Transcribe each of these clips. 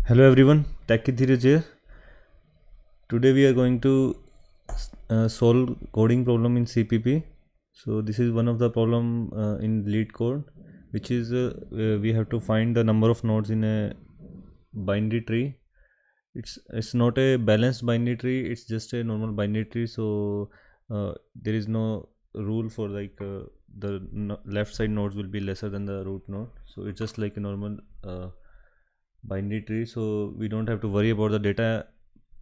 Hello everyone, Techie Dheeraj here. Today we are going to solve coding problem in CPP. So this is one of the problem in LeetCode, which is we have to find the number of nodes in a binary tree. It's not a balanced binary tree. It's just a normal binary tree. So there is no rule for the left side nodes will be lesser than the root node. So it's just like a normal binary tree. So we don't have to worry about the data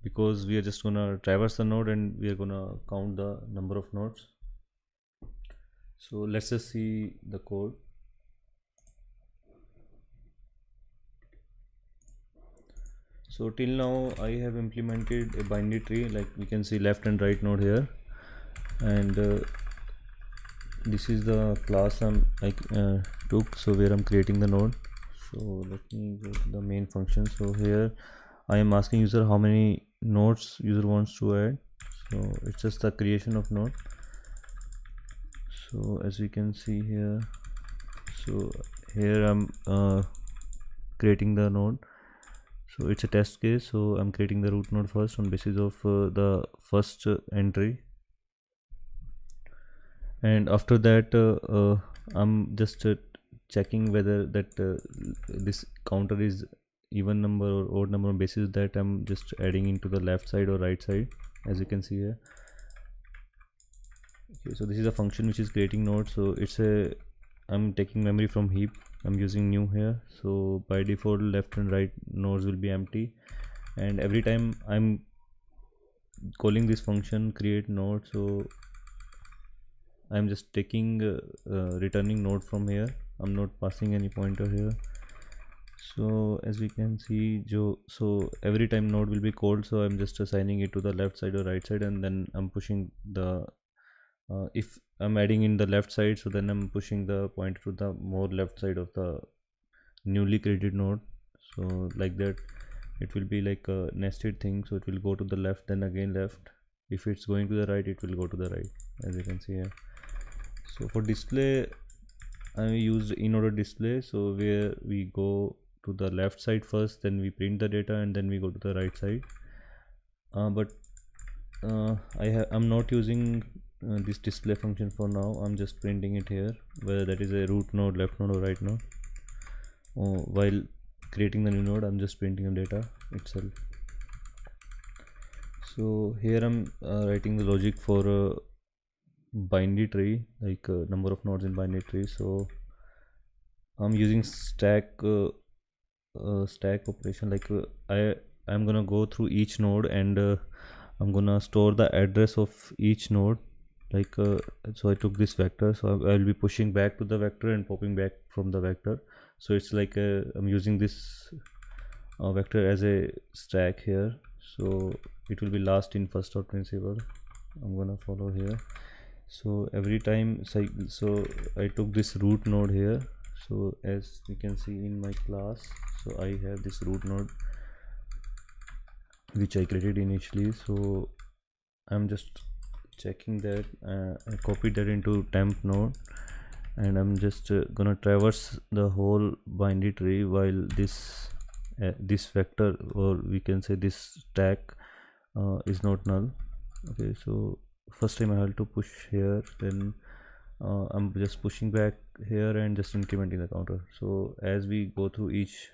because we are just gonna traverse the node and we are gonna count the number of nodes. So let's just see the code. So till now I have implemented a binary tree, like we can see left and right node here, and this is the class I took, so where I'm creating the node. So let me go to the main function. So here I am asking user how many nodes user wants to add. So it's just the creation of node. So as we can see here, so here I'm creating the node. So it's a test case, so I'm creating the root node first on basis of the first entry, and after that I'm just checking whether that this counter is even number or odd number on basis that I'm just adding into the left side or right side, as you can see here. Okay, so this is a function which is creating node. So it's a I'm taking memory from heap. I'm using new here, so by default left and right nodes will be empty, and every time I'm calling this function create node, so I'm just taking returning node from here. I'm not passing any pointer here. So as we can see, so every time node will be called, so I'm just assigning it to the left side or right side, and then I'm pushing the if I'm adding in the left side, so then I'm pushing the pointer to the more left side of the newly created node. So like that it will be like a nested thing, so it will go to the left then again left. If it's going to the right, it will go to the right, as you can see here. So for display I used in order display, so where we go to the left side first, then we print the data, and then we go to the right side. But I'm not using this display function for now. I'm just printing it here, whether that is a root node, left node or right node. While creating the new node, I'm just printing the data itself. So here I'm writing the logic for a binary tree, like number of nodes in binary tree. So I'm using stack operation. Like I'm gonna go through each node, and I'm gonna store the address of each node. Like so I took this vector, so I'll be pushing back to the vector and popping back from the vector. So it's like I'm using this vector as a stack here. So it will be last in first out principle. I'm gonna follow here. So every time, so I took this root node here. So as you can see in my class, so I have this root node which I created initially. So I'm just checking that I copied that into temp node, and I'm just gonna traverse the whole binary tree while this vector, or we can say this stack, is not null. Okay, so first time I have to push here, then I'm just pushing back here and just incrementing the counter. So as we go through each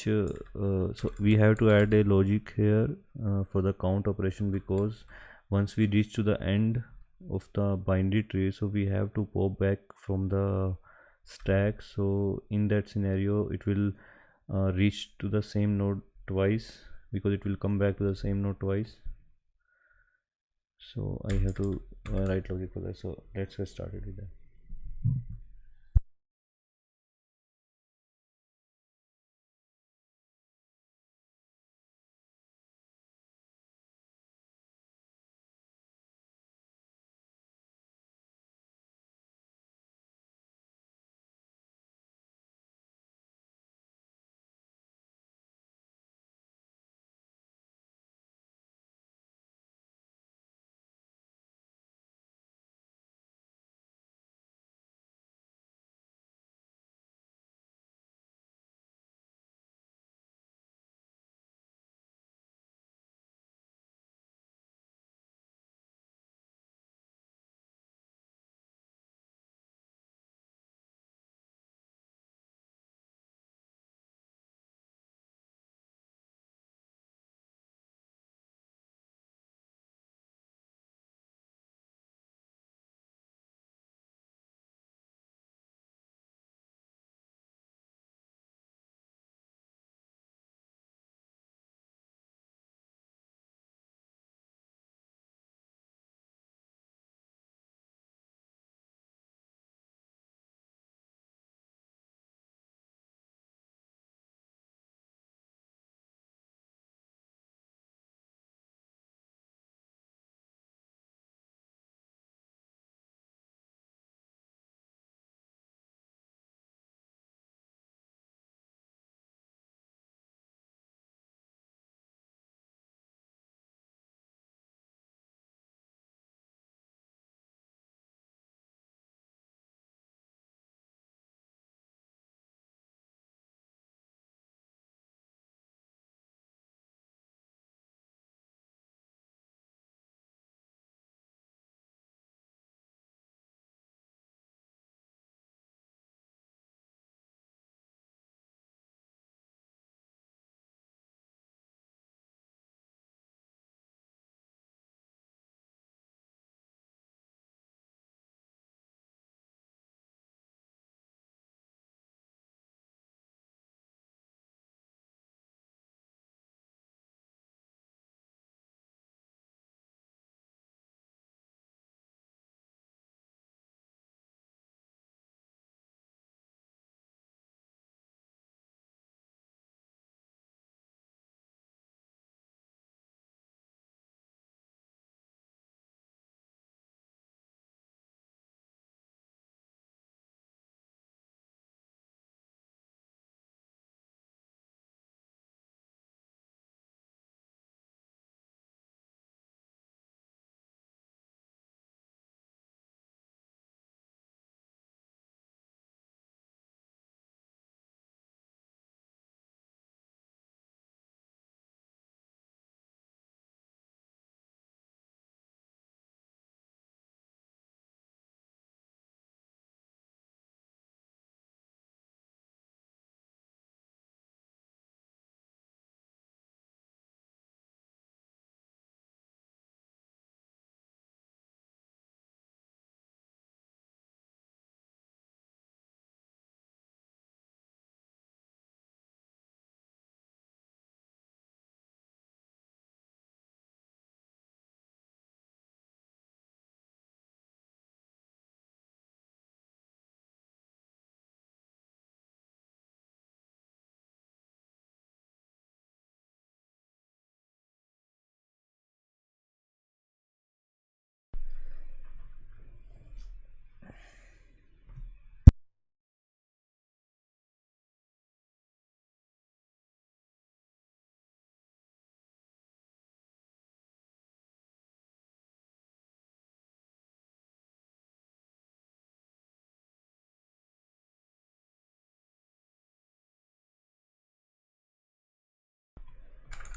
so we have to add a logic here for the count operation, because once we reach to the end of the binary tree, so we have to pop back from the stack. So in that scenario it will reach to the same node twice, because it will come back to the same node twice. So I have to write logic for that. So let's get started with that.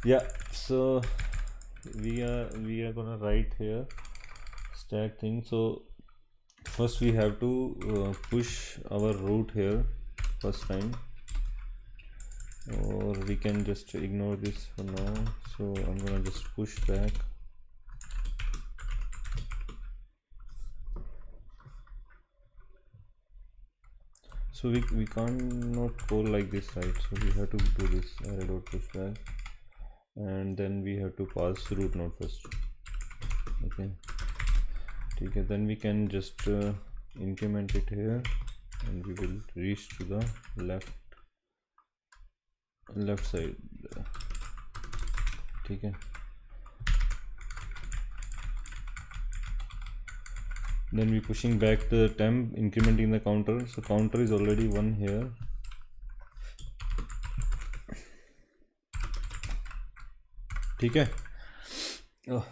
Yeah, so we are gonna write here stack thing. So first we have to push our root here first time, or we can just ignore this for now. So I'm gonna just push back. So we can't not call like this, right? So we have to do this array dot push back, and then we have to pass root node first. Okay, okay, then we can just increment it here, and we will reach to the left side. Okay, then we pushing back the temp, incrementing the counter. So counter is already 1 here. ठीक है. Oh.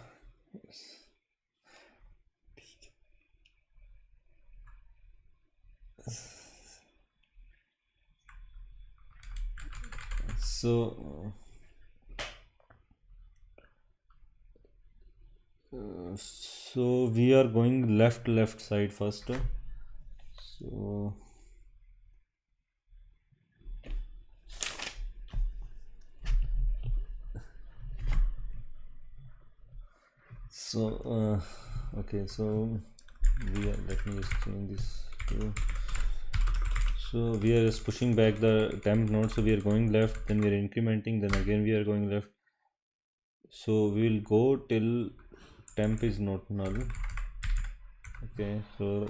So we are going left side first. Okay, so let me just change this too. So we are just pushing back the temp node, so we are going left, then we are incrementing, then again we are going left. So we will go till temp is not null. Okay, so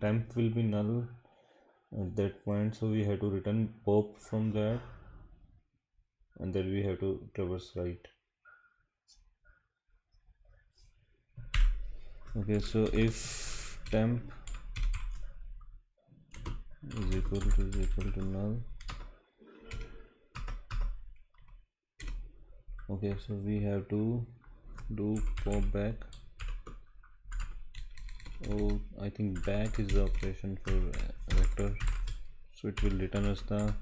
temp will be null at that point, so we have to return pop from that, and then we have to traverse right. Okay, so if temp is equal to null. Okay, so we have to do pop back. Oh, I think back is the operation for vector, so it will return us the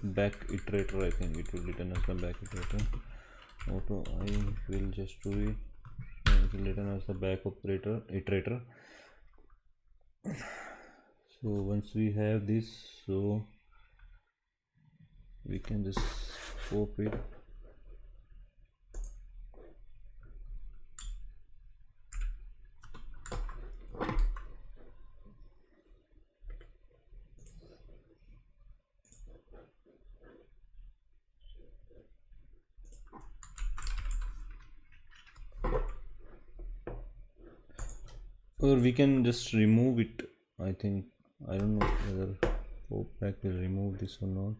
back iterator. I think it will return us the back iterator. Auto I will just do it. It will return us the back iterator. So once we have this, so we can just pop it. Or we can just remove it. I think, I don't know whether pop back will remove this or not.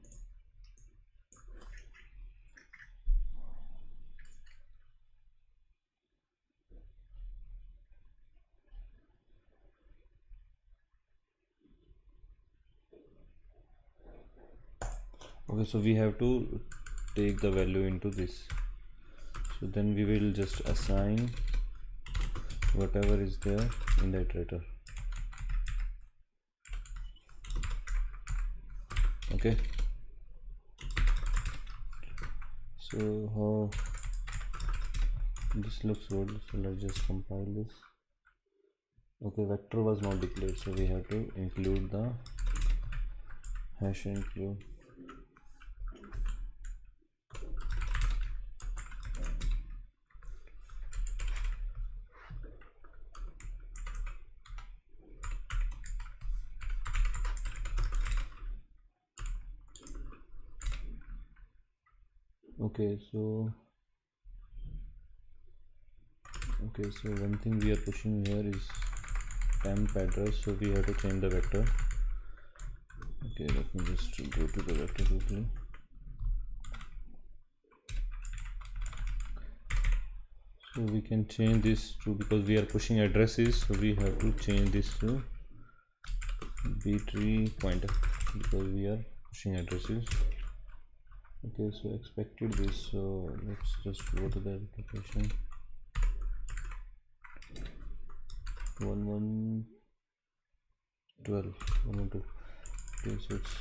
Okay, so we have to take the value into this. So then we will just assign whatever is there in the iterator. Okay, so how this looks good, so let's just compile this. Okay, vector was not declared, so we have to include the hash include. Okay, so one thing we are pushing here is temp address, so we have to change the vector. Okay, let me just go to the vector quickly. So we can change this to, because we are pushing addresses, so we have to change this to b3 pointer because we are pushing addresses. Okay, so expected this, so let's just go to the application. 1112. Okay, so it's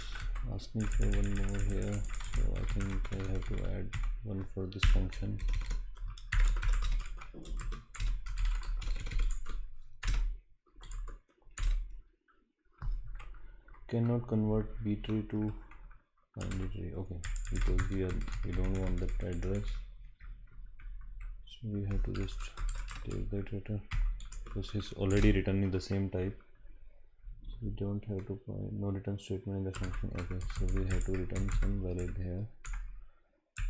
ask me for one more here, so I think I have to add one for this function. Cannot convert b tree to binary tree. Okay, because we don't want that address, so we have to just take that data because it's already written in the same type, so we don't have to find no return statement in the function. Okay, so we have to return some valid here.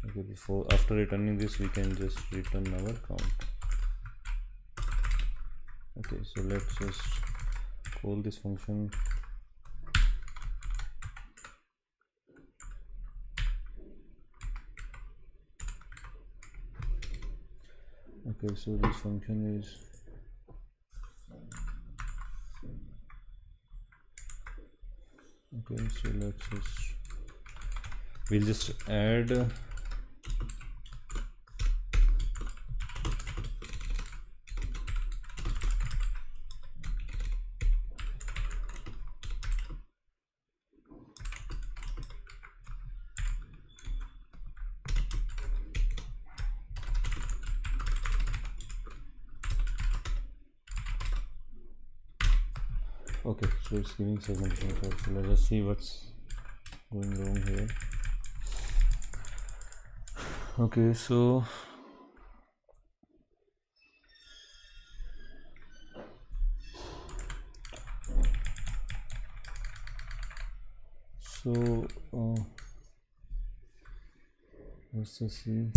Okay, before after returning this we can just return our count. Okay, so let's just call this function. Okay, so this function is okay, so we'll just add okay, so it's giving segmentation code. So let's just see what's going wrong here. Okay, so let's just see.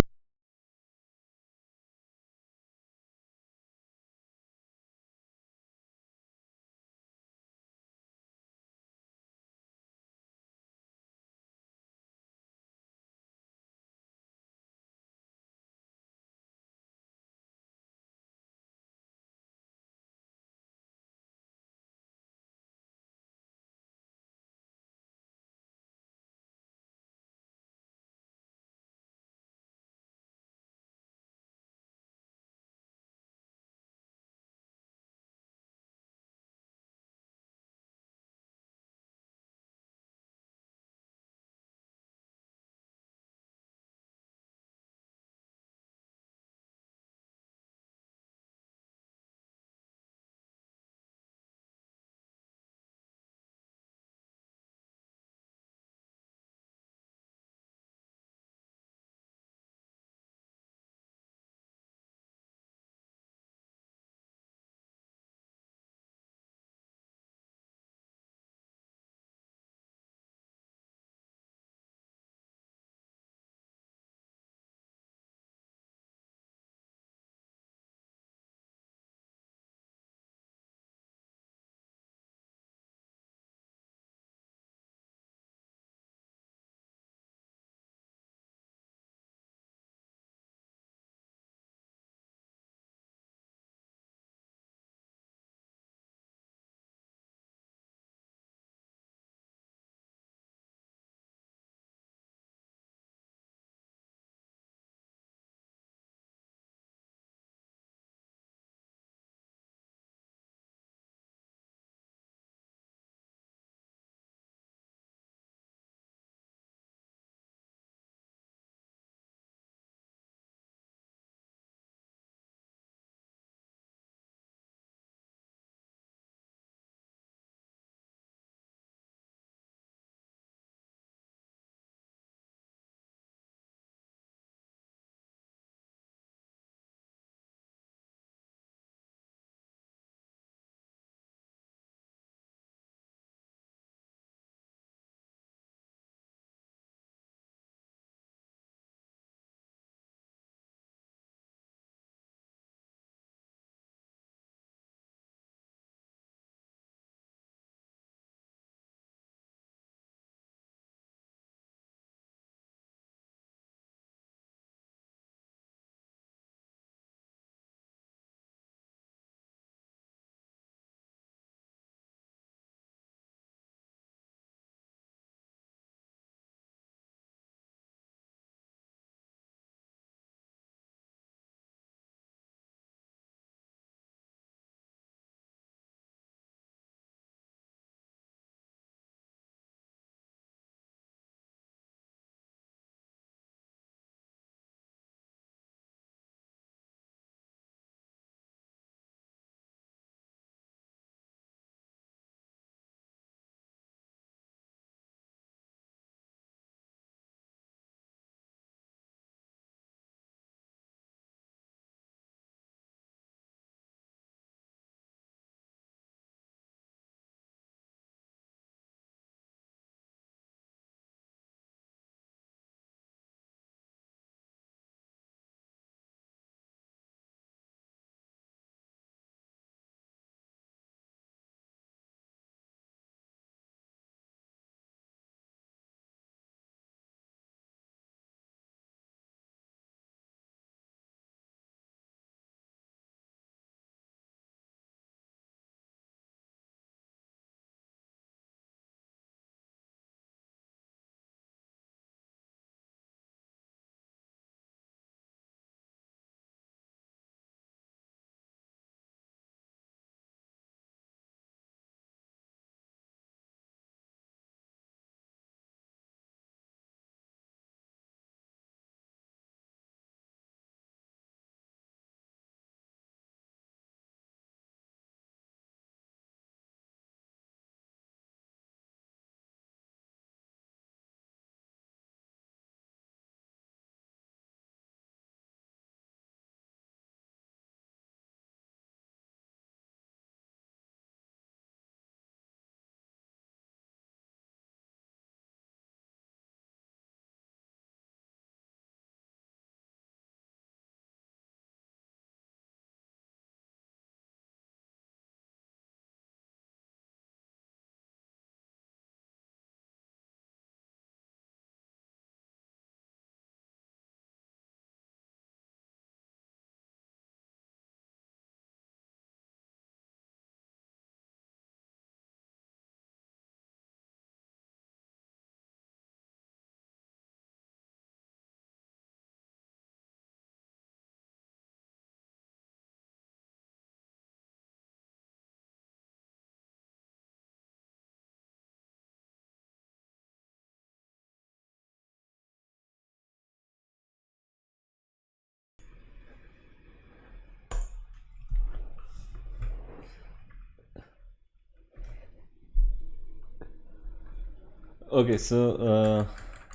Okay, so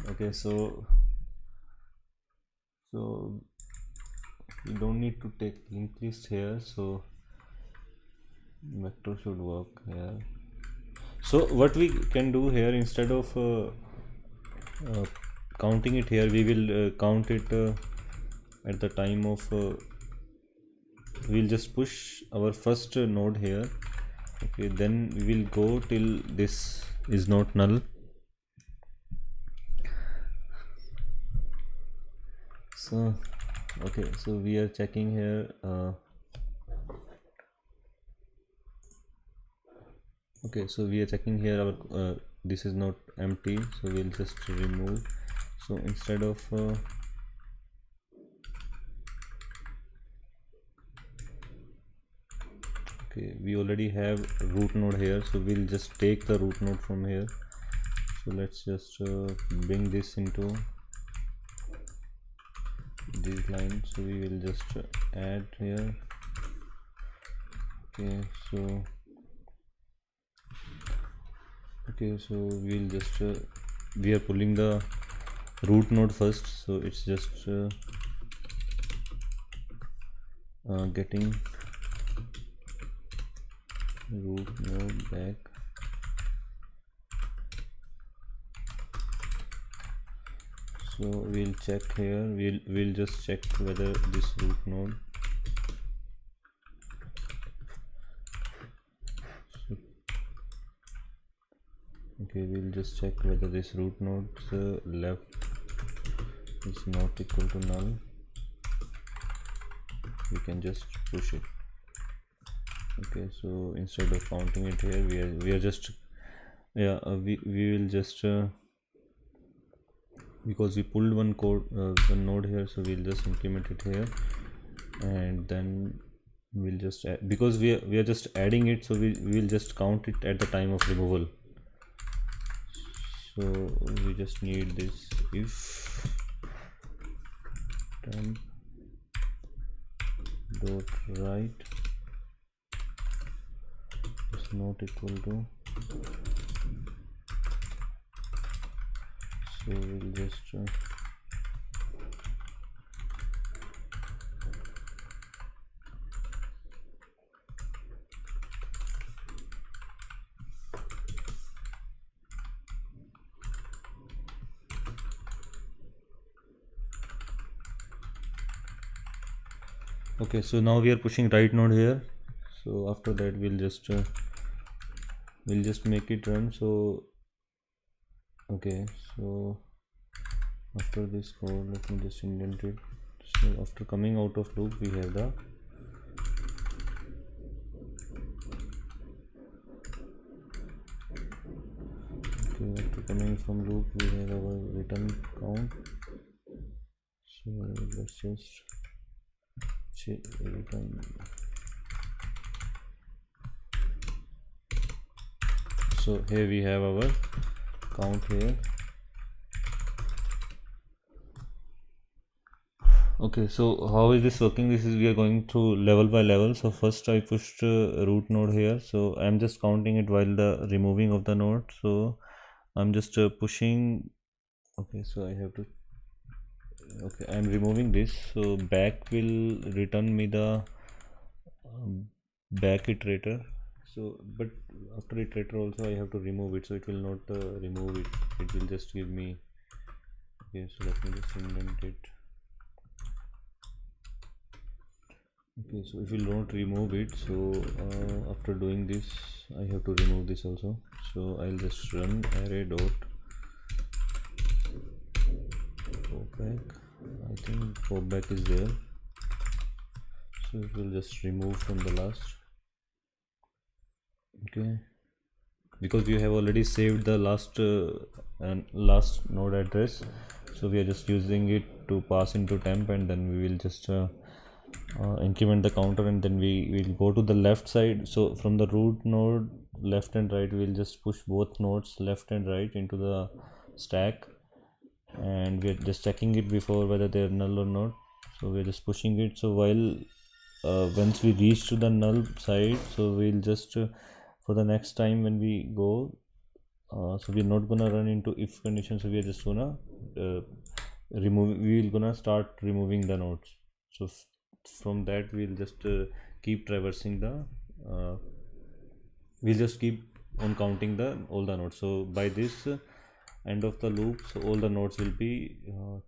okay, so we don't need to take linked list here, so vector should work here. So what we can do here, instead of counting it here, we will count it at the time of we'll just push our first node here. Okay, then we will go till this is not null. So okay, so we are checking here okay, so we are checking here our this is not empty, so we'll just remove. So instead of okay, we already have root node here, so we'll just take the root node from here. So let's just bring this into this line, so we will just add here. Okay, so we'll just we are pulling the root node first, so it's just getting root node back. So we'll check here, we'll just check whether this root node, so, okay, we'll just check whether this root node's left is not equal to null. We can just push it. Okay, so instead of counting it here, we are just we will just because we pulled one node here, so we'll just implement it here, and then we'll just add, because we are just adding it, so we will just count it at the time of removal. So we just need this if temp dot right is not equal to, so we'll just okay, so now we are pushing right node here. So after that we'll just make it run. So okay, so after this code, let me just indent it. So after coming out of loop, we have the okay, after coming from loop, we have our return count. So let's just return. So here we have our count here. Okay, so how is this working? This is, we are going through level by level. So first I pushed root node here, so I'm just counting it while the removing of the node. So I'm just pushing. Okay, so I have to, okay, I'm removing this, so back will return me the back iterator. So but after iterator also I have to remove it, so it will not remove it, it will just give me. Okay, so let me just indent it. Okay, so if you don't remove it, so after doing this I have to remove this also. So I'll just run array dot go back. I think go back is there, so it will just remove from the last. Okay, because we have already saved the last and last node address, so we are just using it to pass into temp, and then we will just increment the counter, and then we will go to the left side. So from the root node left and right, we will just push both nodes left and right into the stack, and we are just checking it before whether they are null or not. So we are just pushing it. So while once we reach to the null side, so we'll just for the next time when we go so we're not gonna run into if condition, so we are just gonna we're gonna start removing the nodes. So from that we'll just keep traversing the we'll just keep on counting the all the nodes. So by this end of the loop, so all the nodes will be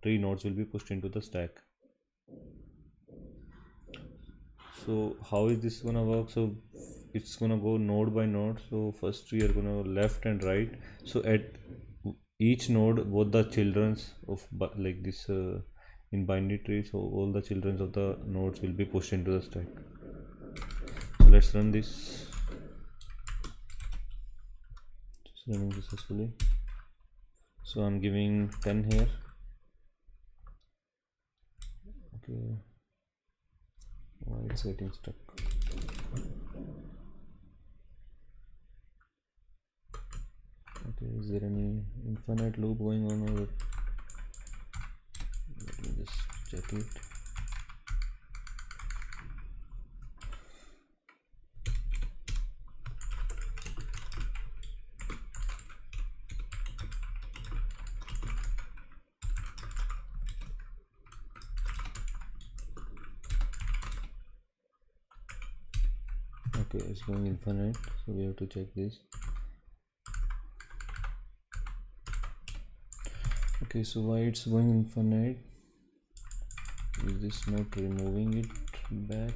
3 nodes will be pushed into the stack. So how is this gonna work? So it's gonna go node by node. So first we are gonna go left and right. So at each node, both the childrens of like this in binary tree, so all the childrens of the nodes will be pushed into the stack. So let's run this. It's running successfully. So I'm giving 10 here. Okay, why it's getting stuck? Okay, is there any infinite loop going on, or let me just check it. Okay, it's going infinite, so we have to check this. Okay, so why it's going infinite? Is this not removing it back?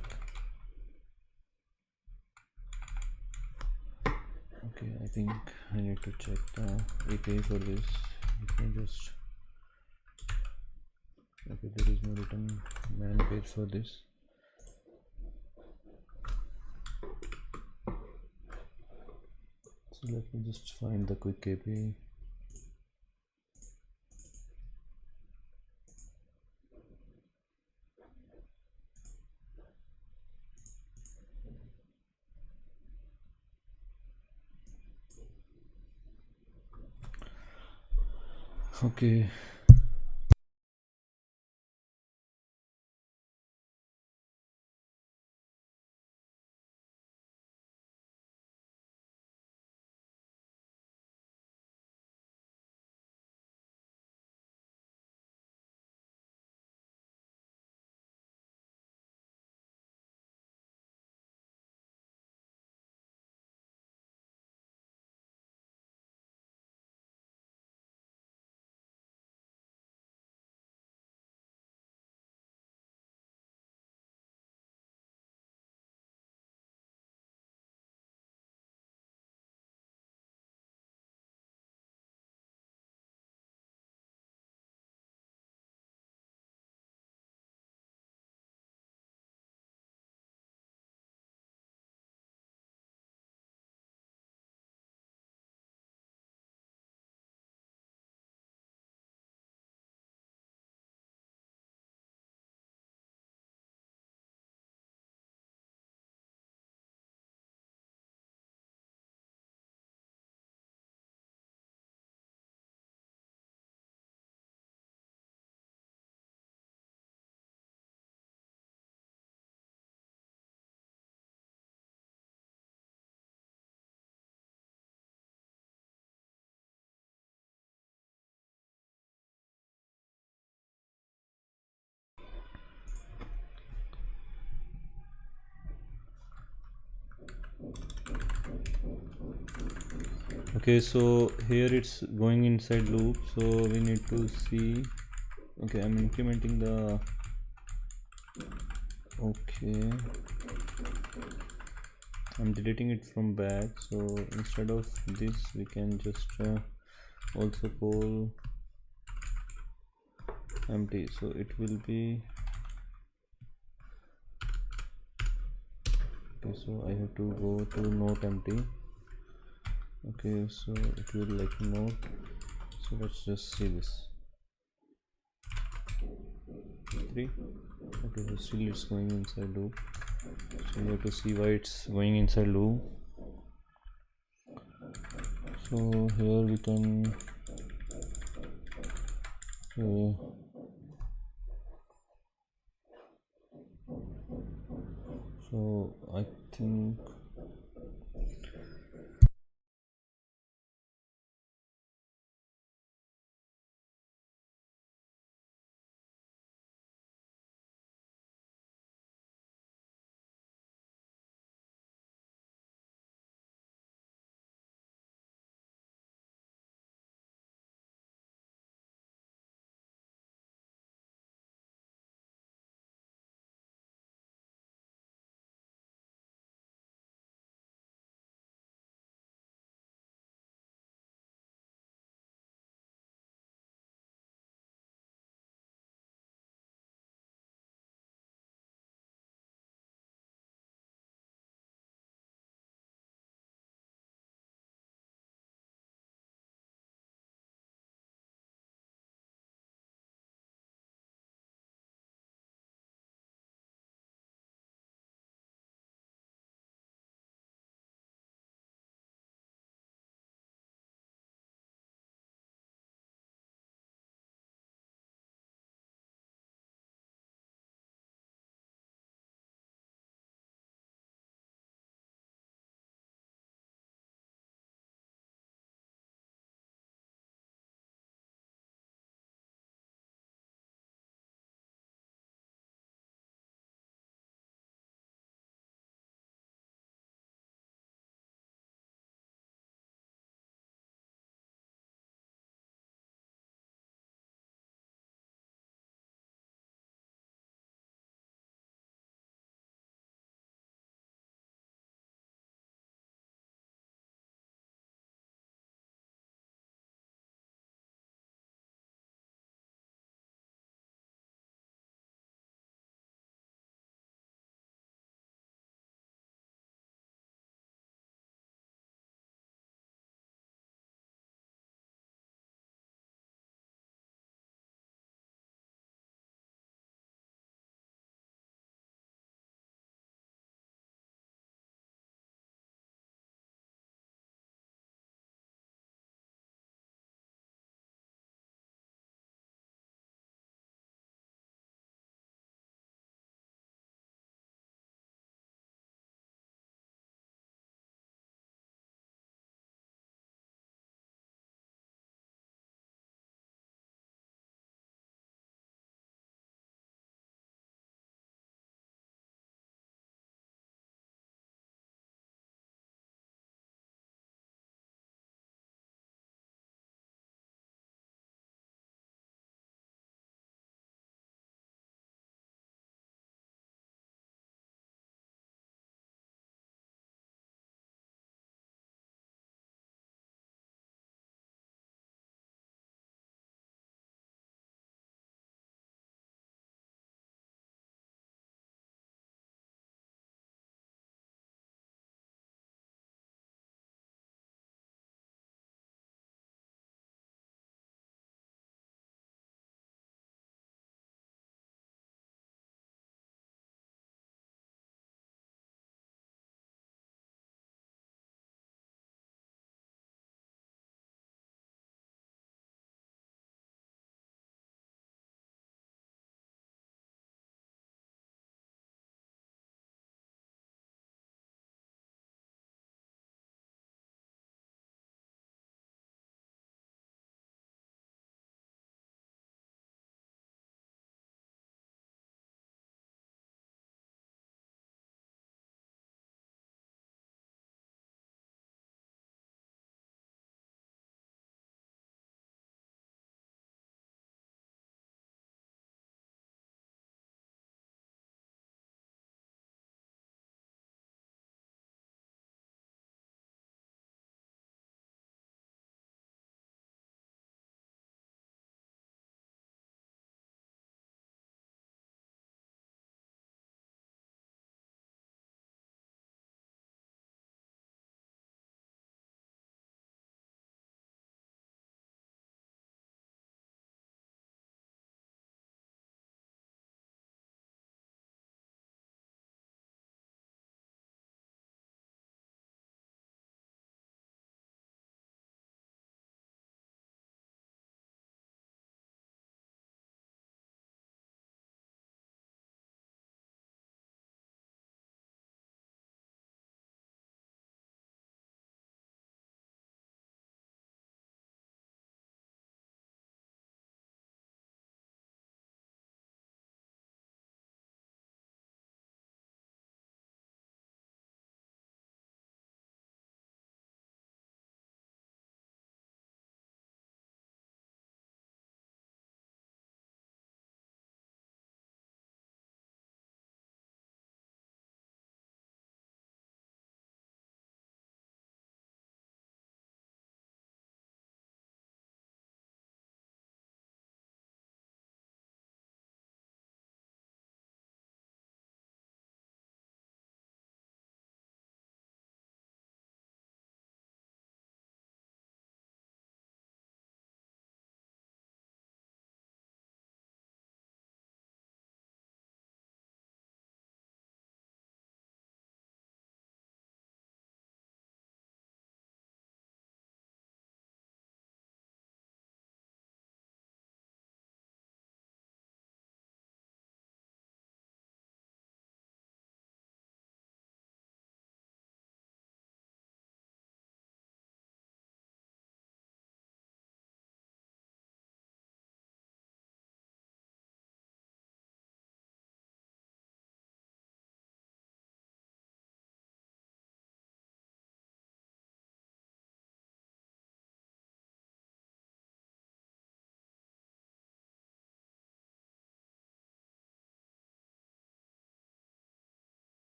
Okay, I think I need to check the API for this. Let me just, okay, there is no written man page for this. So let me just find the quick API. Okay. Okay, so here it's going inside loop, so we need to see. Okay, I'm implementing the, okay, I'm deleting it from back. So instead of this we can just also call empty, so it will be, okay, so I have to go to not empty. Okay, so it will like not, so let's just see this 3. Okay, so still it's going inside loop, so you have to see why it's going inside loop. So here we can so I think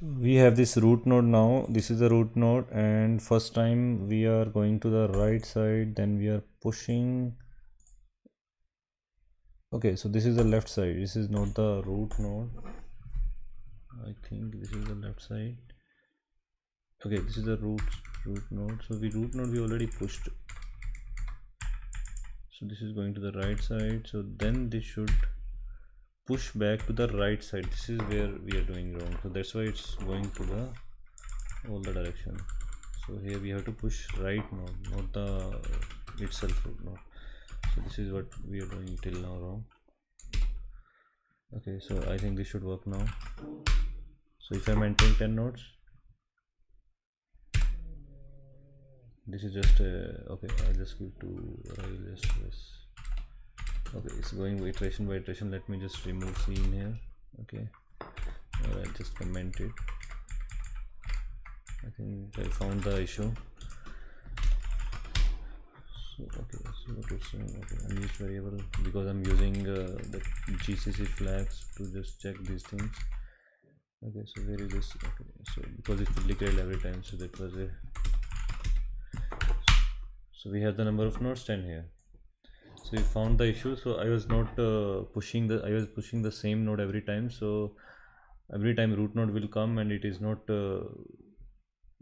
We have this root node now. This is the root node, and first time we are going to the right side, then we are pushing. Okay, so this is the left side. This is not the root node. I think this is the left side. Okay, this is the root node. So the root node we already pushed. So this is going to the right side. So then this should push back to the right side. This is where we are doing wrong. So that's why it's going to the all the direction. So here we have to push right node, not the itself root node. So this is what we are doing till now wrong. Okay, so I think this should work now. So if I'm entering 10 nodes, this is just okay, I'll just give to okay, it's going iteration by iteration. Let me just remove C in here. Okay, or I'll just comment it. I think I found the issue. So okay, so what it's okay, unused variable, because I'm using the GCC flags to just check these things. Okay, so where is this? Okay, so because it's duplicated every time, so that was a. So we have the number of nodes 10 here. So we found the issue. So I was not pushing the. I was pushing the same node every time. So every time root node will come and it is not.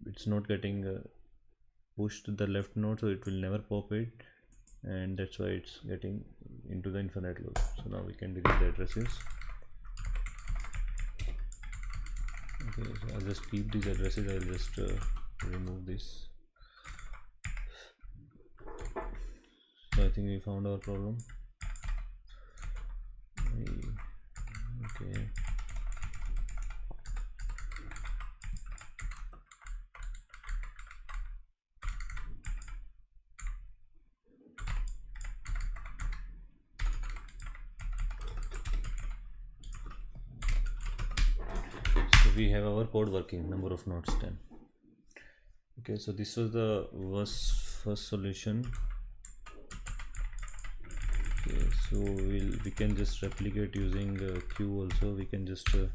It's not getting pushed to the left node, so it will never pop it, and that's why it's getting into the infinite loop. So now we can delete the addresses. Okay, so I'll just keep these addresses. I'll just remove this. So I think we found our problem. Okay. So we have our code working, number of nodes 10. Okay, so this was the first solution. Okay, so we can just replicate using Q also. We can just okay,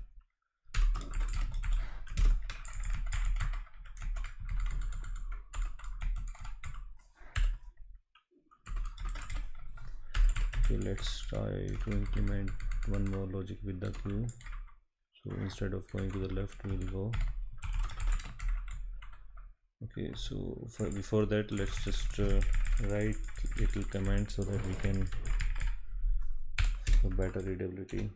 let's try to implement one more logic with the Q. So instead of going to the left, we'll go. Okay, so before that, let's just write little comment so that we can have better readability.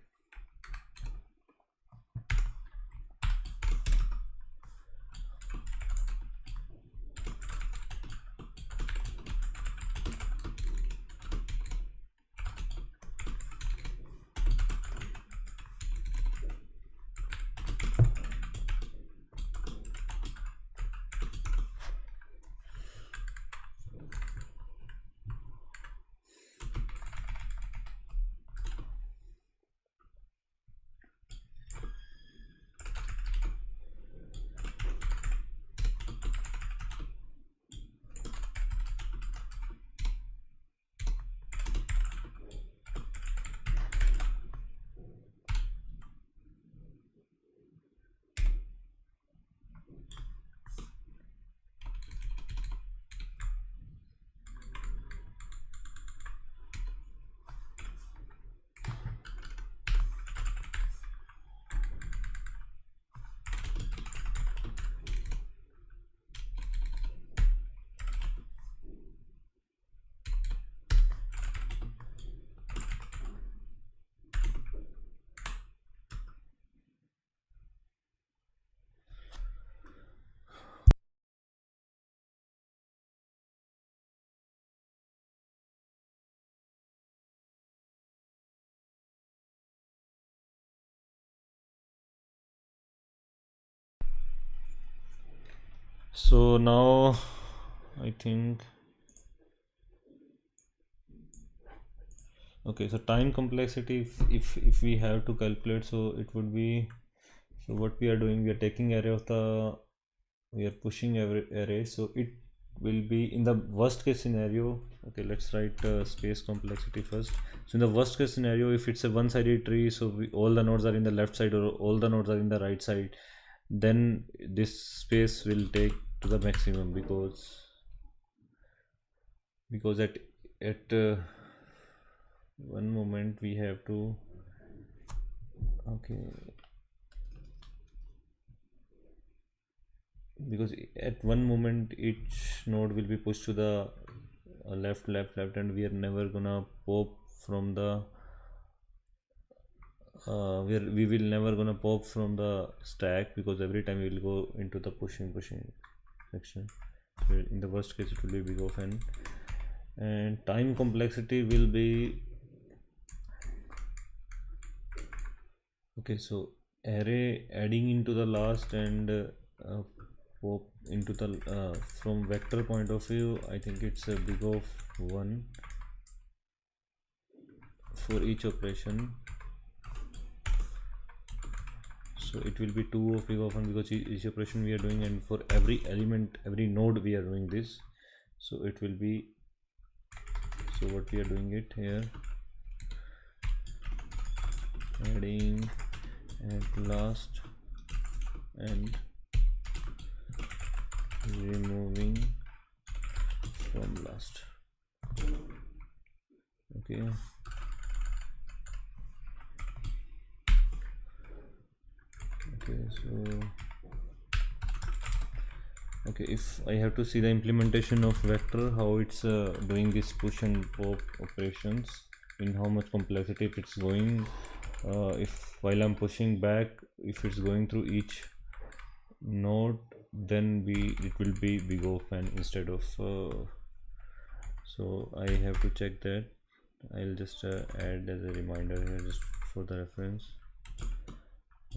So now I think okay, so time complexity, if we have to calculate, so it would be, so what we are doing, we are taking array of the, we are pushing every array, so it will be in the worst case scenario. Okay, let's write space complexity first. So in the worst case scenario, if it's a one-sided tree, so all the nodes are in the left side or all the nodes are in the right side, then this space will take to the maximum, because at one moment we have to, okay, because at one moment each node will be pushed to the left, and we are never gonna pop from the we will never gonna pop from the stack, because every time we will go into the pushing section. So in the worst case it will be big of n, and time complexity will be, okay, so array adding into the last and pop into the from vector point of view, I think it's a big of 1 for each operation. So it will be 2 of big of 1, because each operation we are doing, and for every element, every node we are doing this. So it will be, so what we are doing it here, adding at last and removing from last. Okay, so okay, if I have to see the implementation of vector, how it's doing this push and pop operations, in how much complexity it's going, if while I'm pushing back, if it's going through each node, then it will be big of n instead of so I have to check that. I'll just add as a reminder here, just for the reference.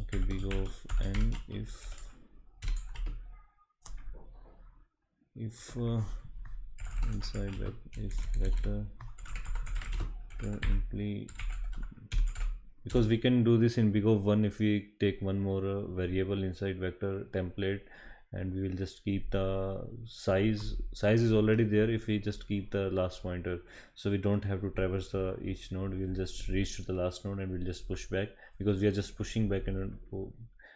Okay, big of n if inside if vector because we can do this in big of 1 if we take one more variable inside vector template, and we will just keep the size is already there if we just keep the last pointer, so we don't have to traverse each node. We'll just reach to the last node and we'll just push back, because we are just pushing back and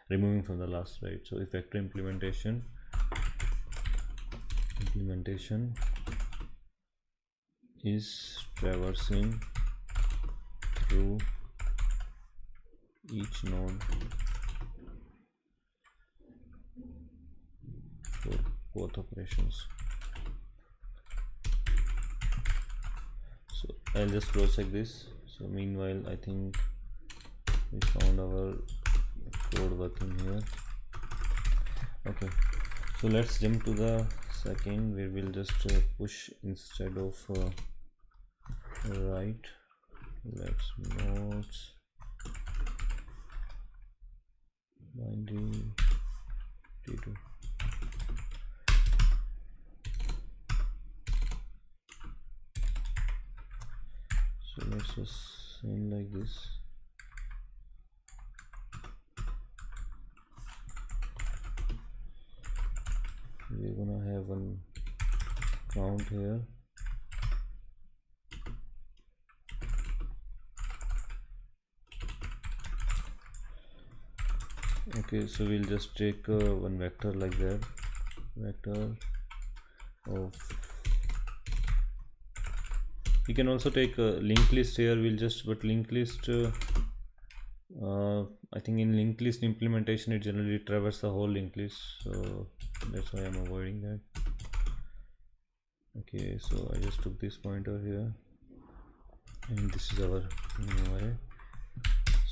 removing from the last, right? So if vector implementation is traversing through each node for both operations. So I'll just cross check this. So meanwhile, I think we found our code working here. Okay, so let's jump to the second, where we'll just push instead of write. Let's nodes binding t2. So let's just send like this. We're gonna have one count here. Okay, so we'll just take one vector like that, vector of, we can also take a linked list here. We'll just, but linked list I think in linked list implementation it generally traverses the whole linked list, so that's why I'm avoiding that. Okay, so I just took this pointer here, and this is our new array.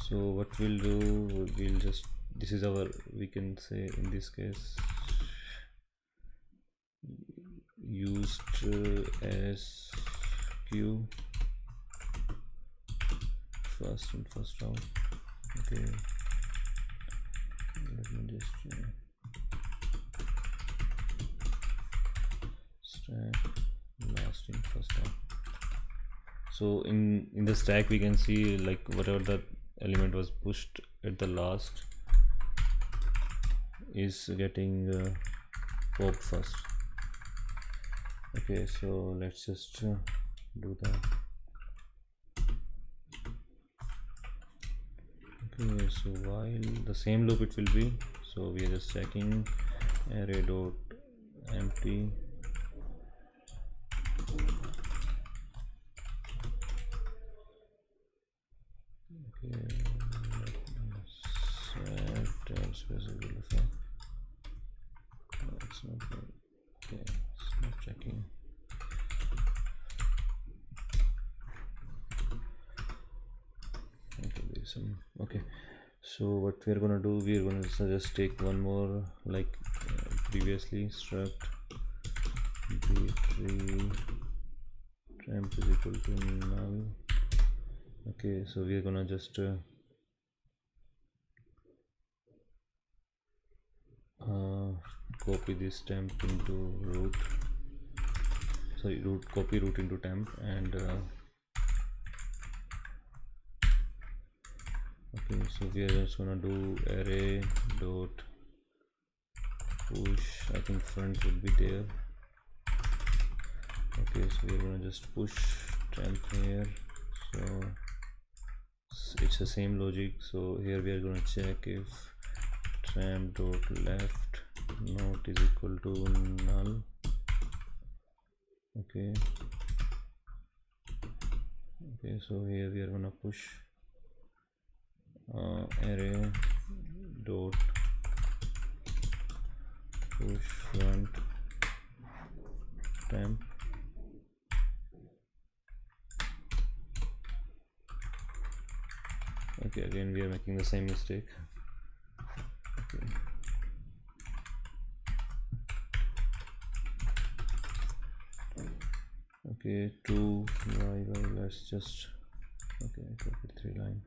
So what we'll do, we'll just, this is our, we can say in this case used as q first and first round. Okay, let me just stack last in first round. So in the stack we can see like whatever the element was pushed at the last is getting popped first. Okay, so let's just do that. Okay, so while the same loop it will be, so So we are just checking array dot empty. Okay, set tab space equal to 5. No, it's not good. Okay, it's not checking. Okay, there's some. Okay, so what we're gonna do, we're gonna just take one more like previously, struct b3 temp is equal to null. Okay, so we're gonna just copy this temp into root, sorry, copy root into temp, and okay, so we are just gonna do array dot push. I think front would be there. Okay, so we're gonna just push temp here. So it's the same logic. So here we are gonna check if temp dot left not is equal to null. Okay, so here we are gonna push array dot push front temp. Okay, again we are making the same mistake. Okay. Okay, 2 let's just, okay, copy 3 line.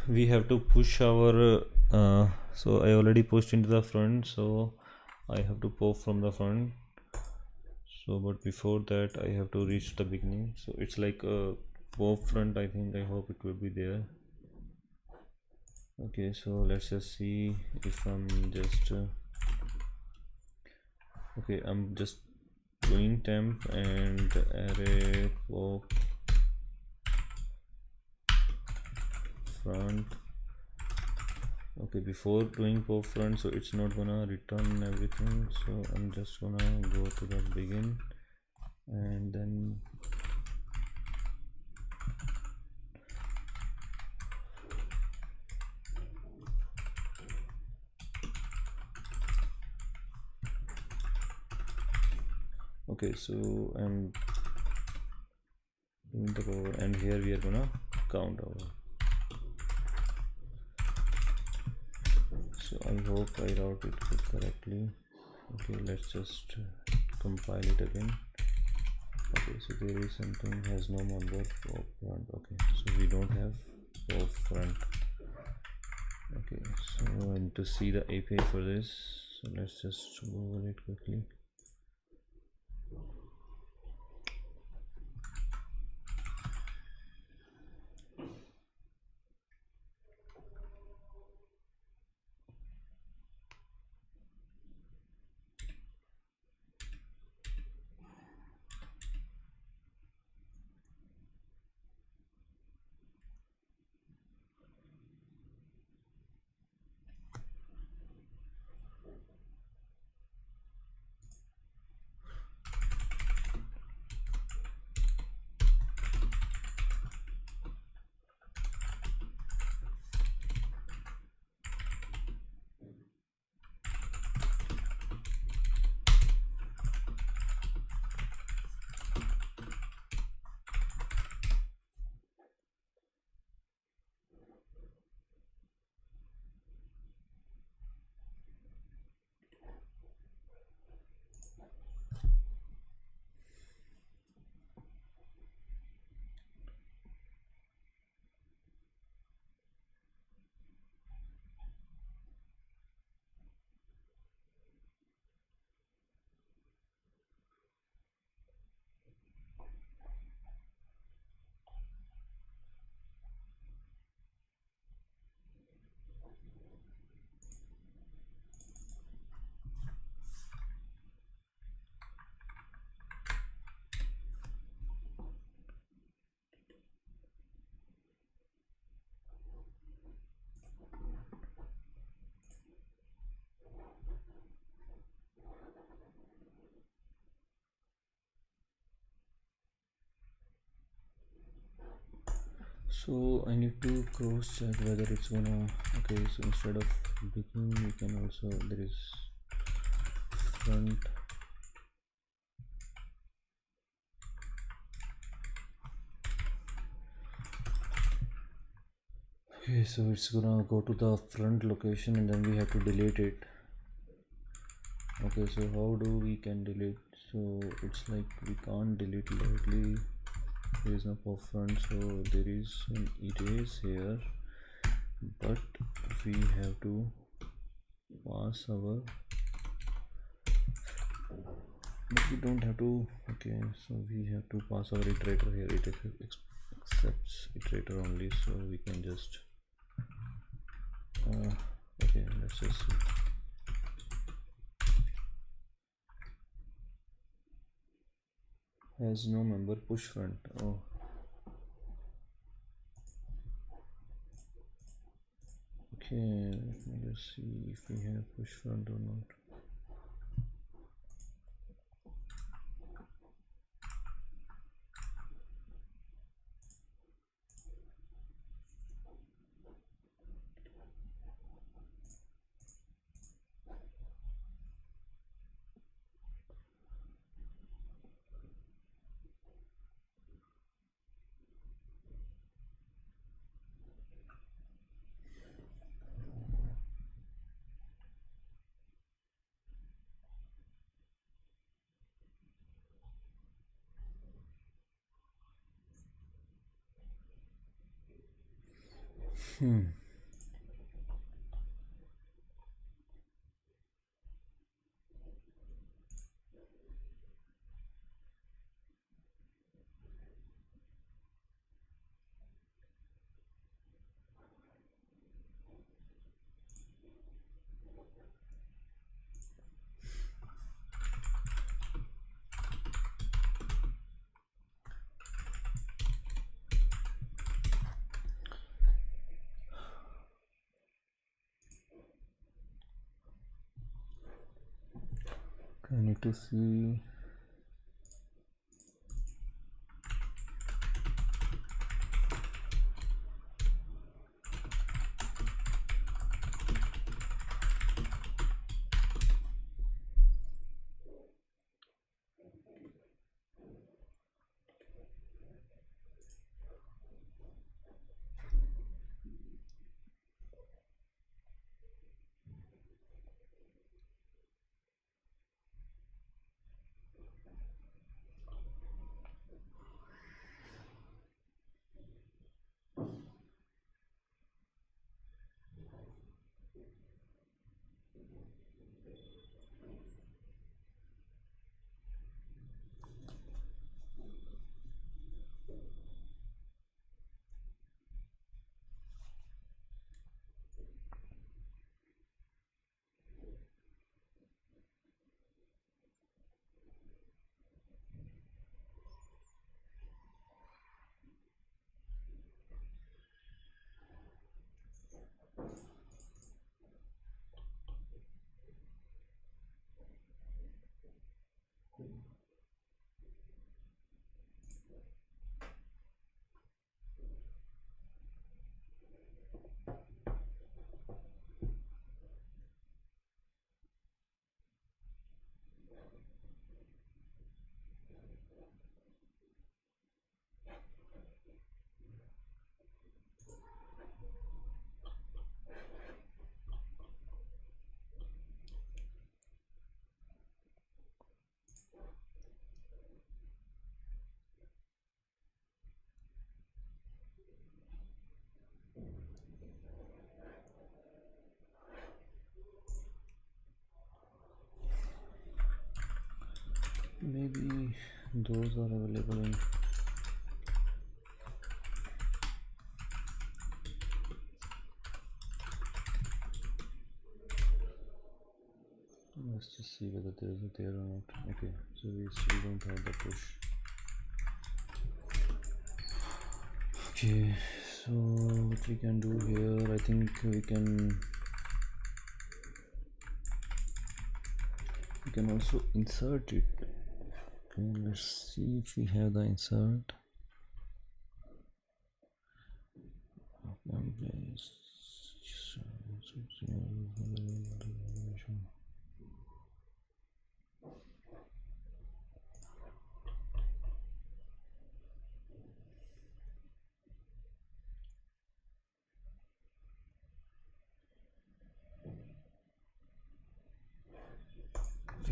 We have to push our so I already pushed into the front, so I have to pop from the front. So but before that I have to reach the beginning, so it's like a pop front. I think, I hope it will be there. Okay, so let's just see if I'm just okay, I'm just doing temp and array pop front. Okay, before doing pop front, so it's not gonna return everything, so I'm just gonna go to the begin and then okay, so I'm doing the cover, and here we are gonna count our. So I hope I wrote it correctly. Okay, let's just compile it again. Okay, so there is something has no member pop front. Okay, so we don't have pop front. Okay, so I need to see the API for this, so let's just go over it quickly. So I need to cross check whether it's gonna, okay, so instead of begin we can also, there is front. Okay, so it's gonna go to the front location and then we have to delete it. Okay, so how do we can delete? So it's like we can't delete lightly. There is no for front, so there is an erase here, but we have to pass our, but we don't have to. Okay, so we have to pass our iterator here. It accepts iterator only, so we can just okay, let's just see. Has no member push front. Oh, okay, let me just see if we have push front or not. I need to see. Maybe those are available in. Let's just see whether there is a there or not. Okay, so we still don't have the push. Okay, so what we can do here, I think we can also insert it. Okay, let's see if we have the insert.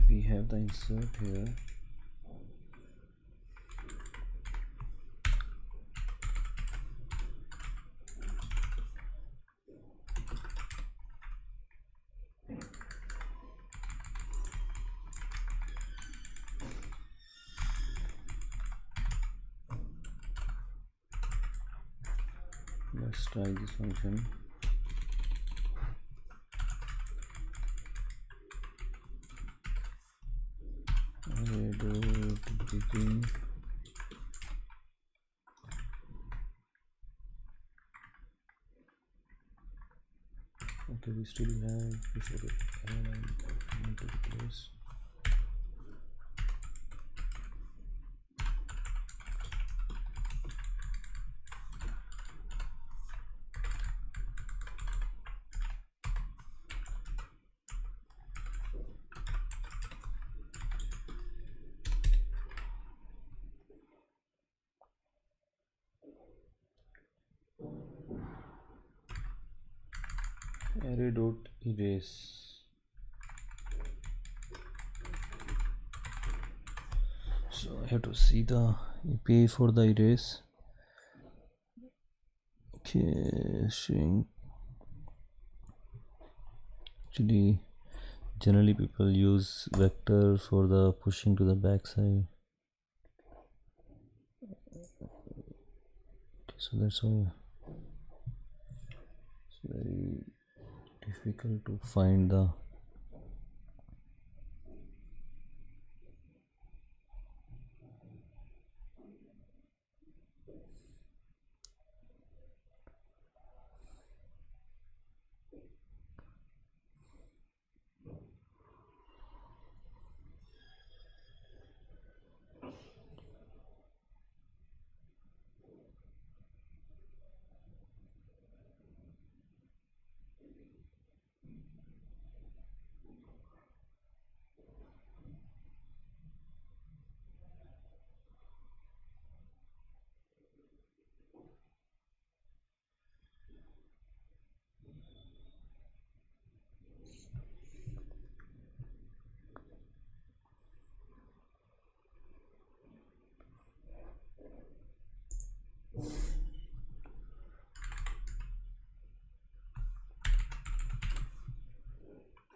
We have the insert here. Let's try this function. Begin. Okay, we still have before the array to replace. Array dot erase. So I have to see the API for the erase. Okay, string. Actually, generally people use vector for the pushing to the backside. Okay, so that's why it's very difficult to find the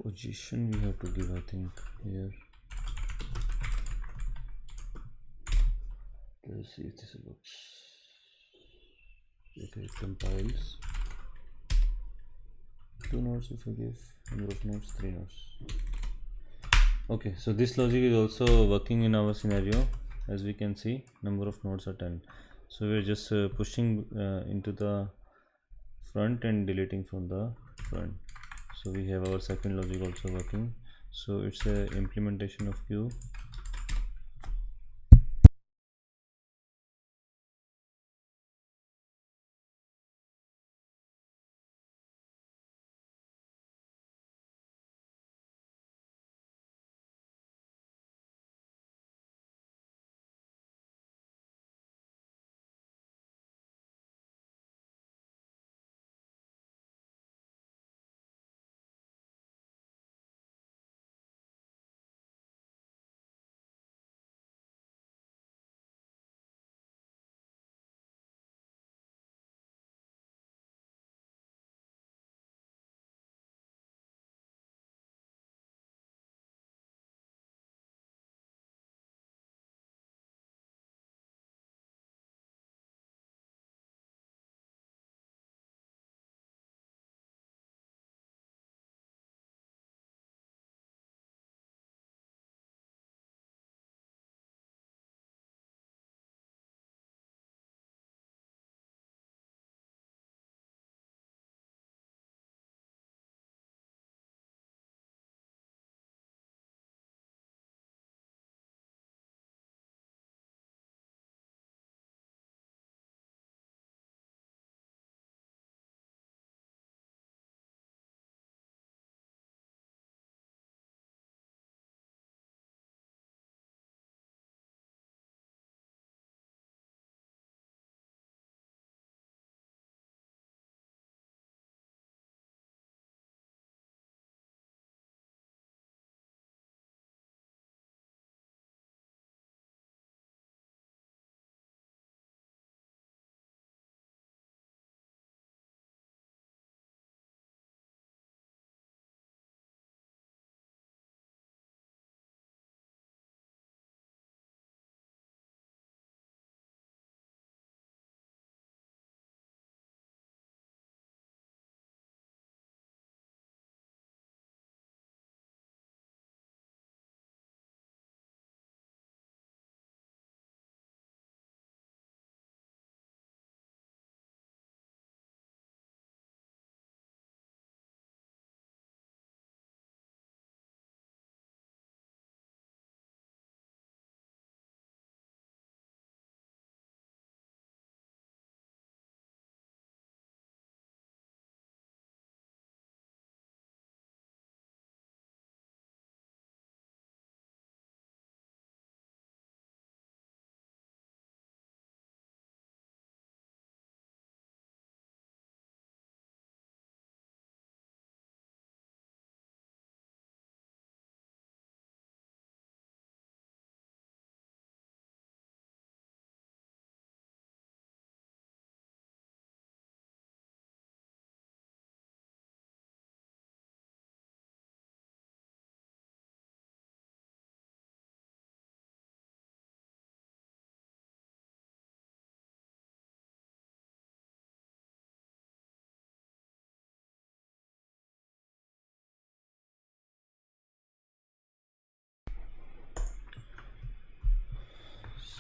position we have to give, I think, here. Let's see if this works. Okay, it compiles. 2 nodes if I give, number of nodes 3 nodes. Okay, so this logic is also working in our scenario. As we can see, number of nodes are 10. So we're just pushing into the front and deleting from the front. So we have our second logic also working. So it's a implementation of queue.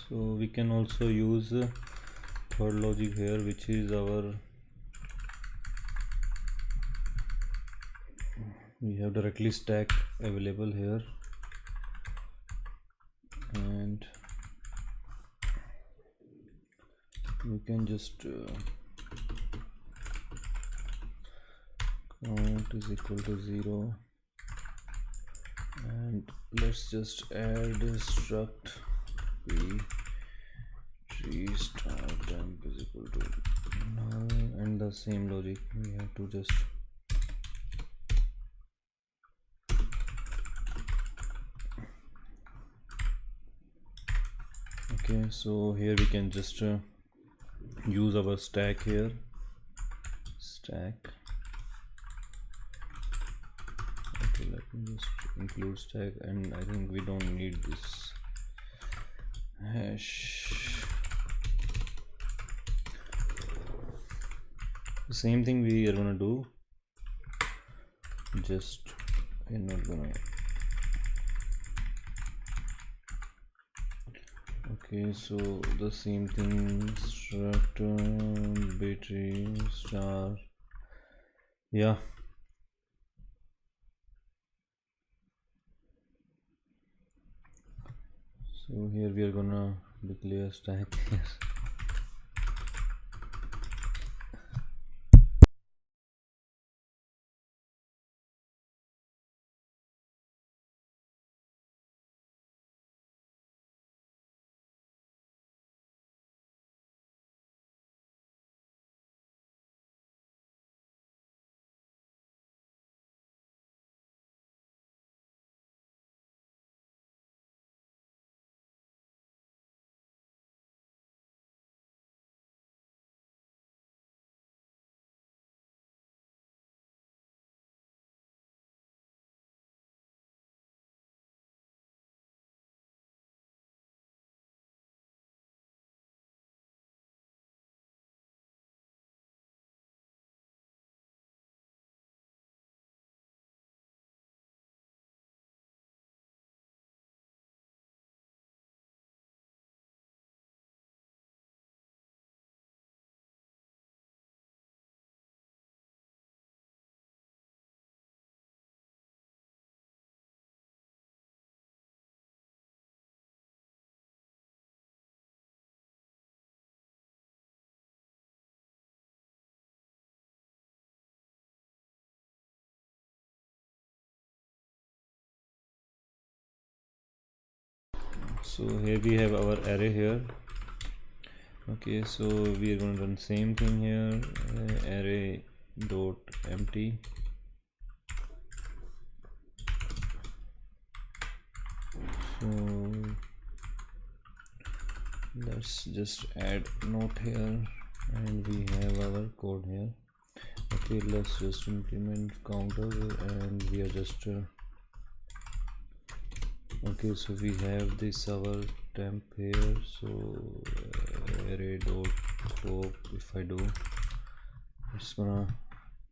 So we can also use third logic here, which is we have directly stack available here, and we can just count is equal to 0, and let's just add a struct p tree star temp is equal to null, and the same logic we have to just okay. So here we can just use our stack here, stack. Okay, let me just include stack, and I think we don't need this hash. The same thing we are gonna do, just we're not gonna okay. So the same thing, struct battery star, yeah. So here we are gonna declare stack here. So here we have our array here. Okay, so we are going to run same thing here, array dot empty. So let's just add note here, and we have our code here. Okay, let's just implement counter, and we are just okay. So we have this our temp here. So array dot pop, if I do, it's gonna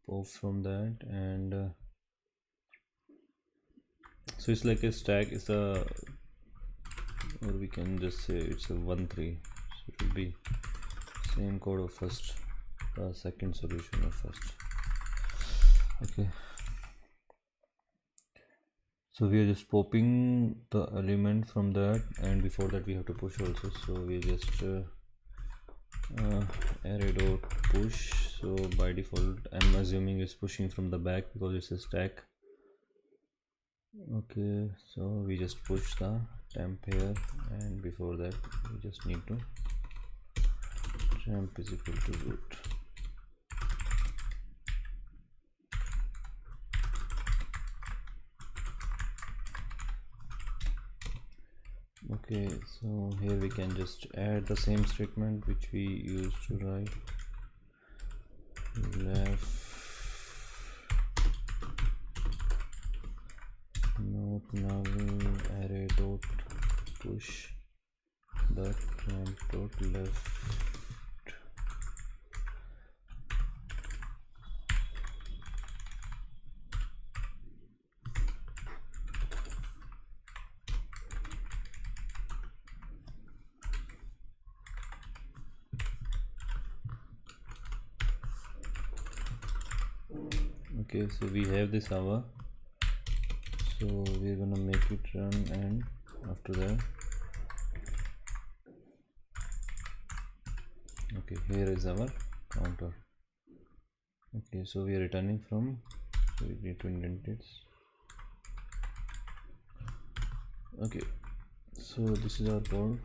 pop from that, and so it's like a stack. It's a, or we can just say it's a 1-3. So it will be same code of first, second solution of first. Okay, so we are just popping the element from that, and before that we have to push also. So we just array dot push. So by default I'm assuming it's pushing from the back because it's a stack. Okay, so we just push the temp here, and before that we just need to temp is equal to root. Okay, so here we can just add the same statement which we used to write left not null array dot push the temp dot left. Okay, so we have this hour, so we're gonna make it run, and after that, okay, here is our counter. Okay, so we are returning from, so we need to indent it. Okay, so this is our code.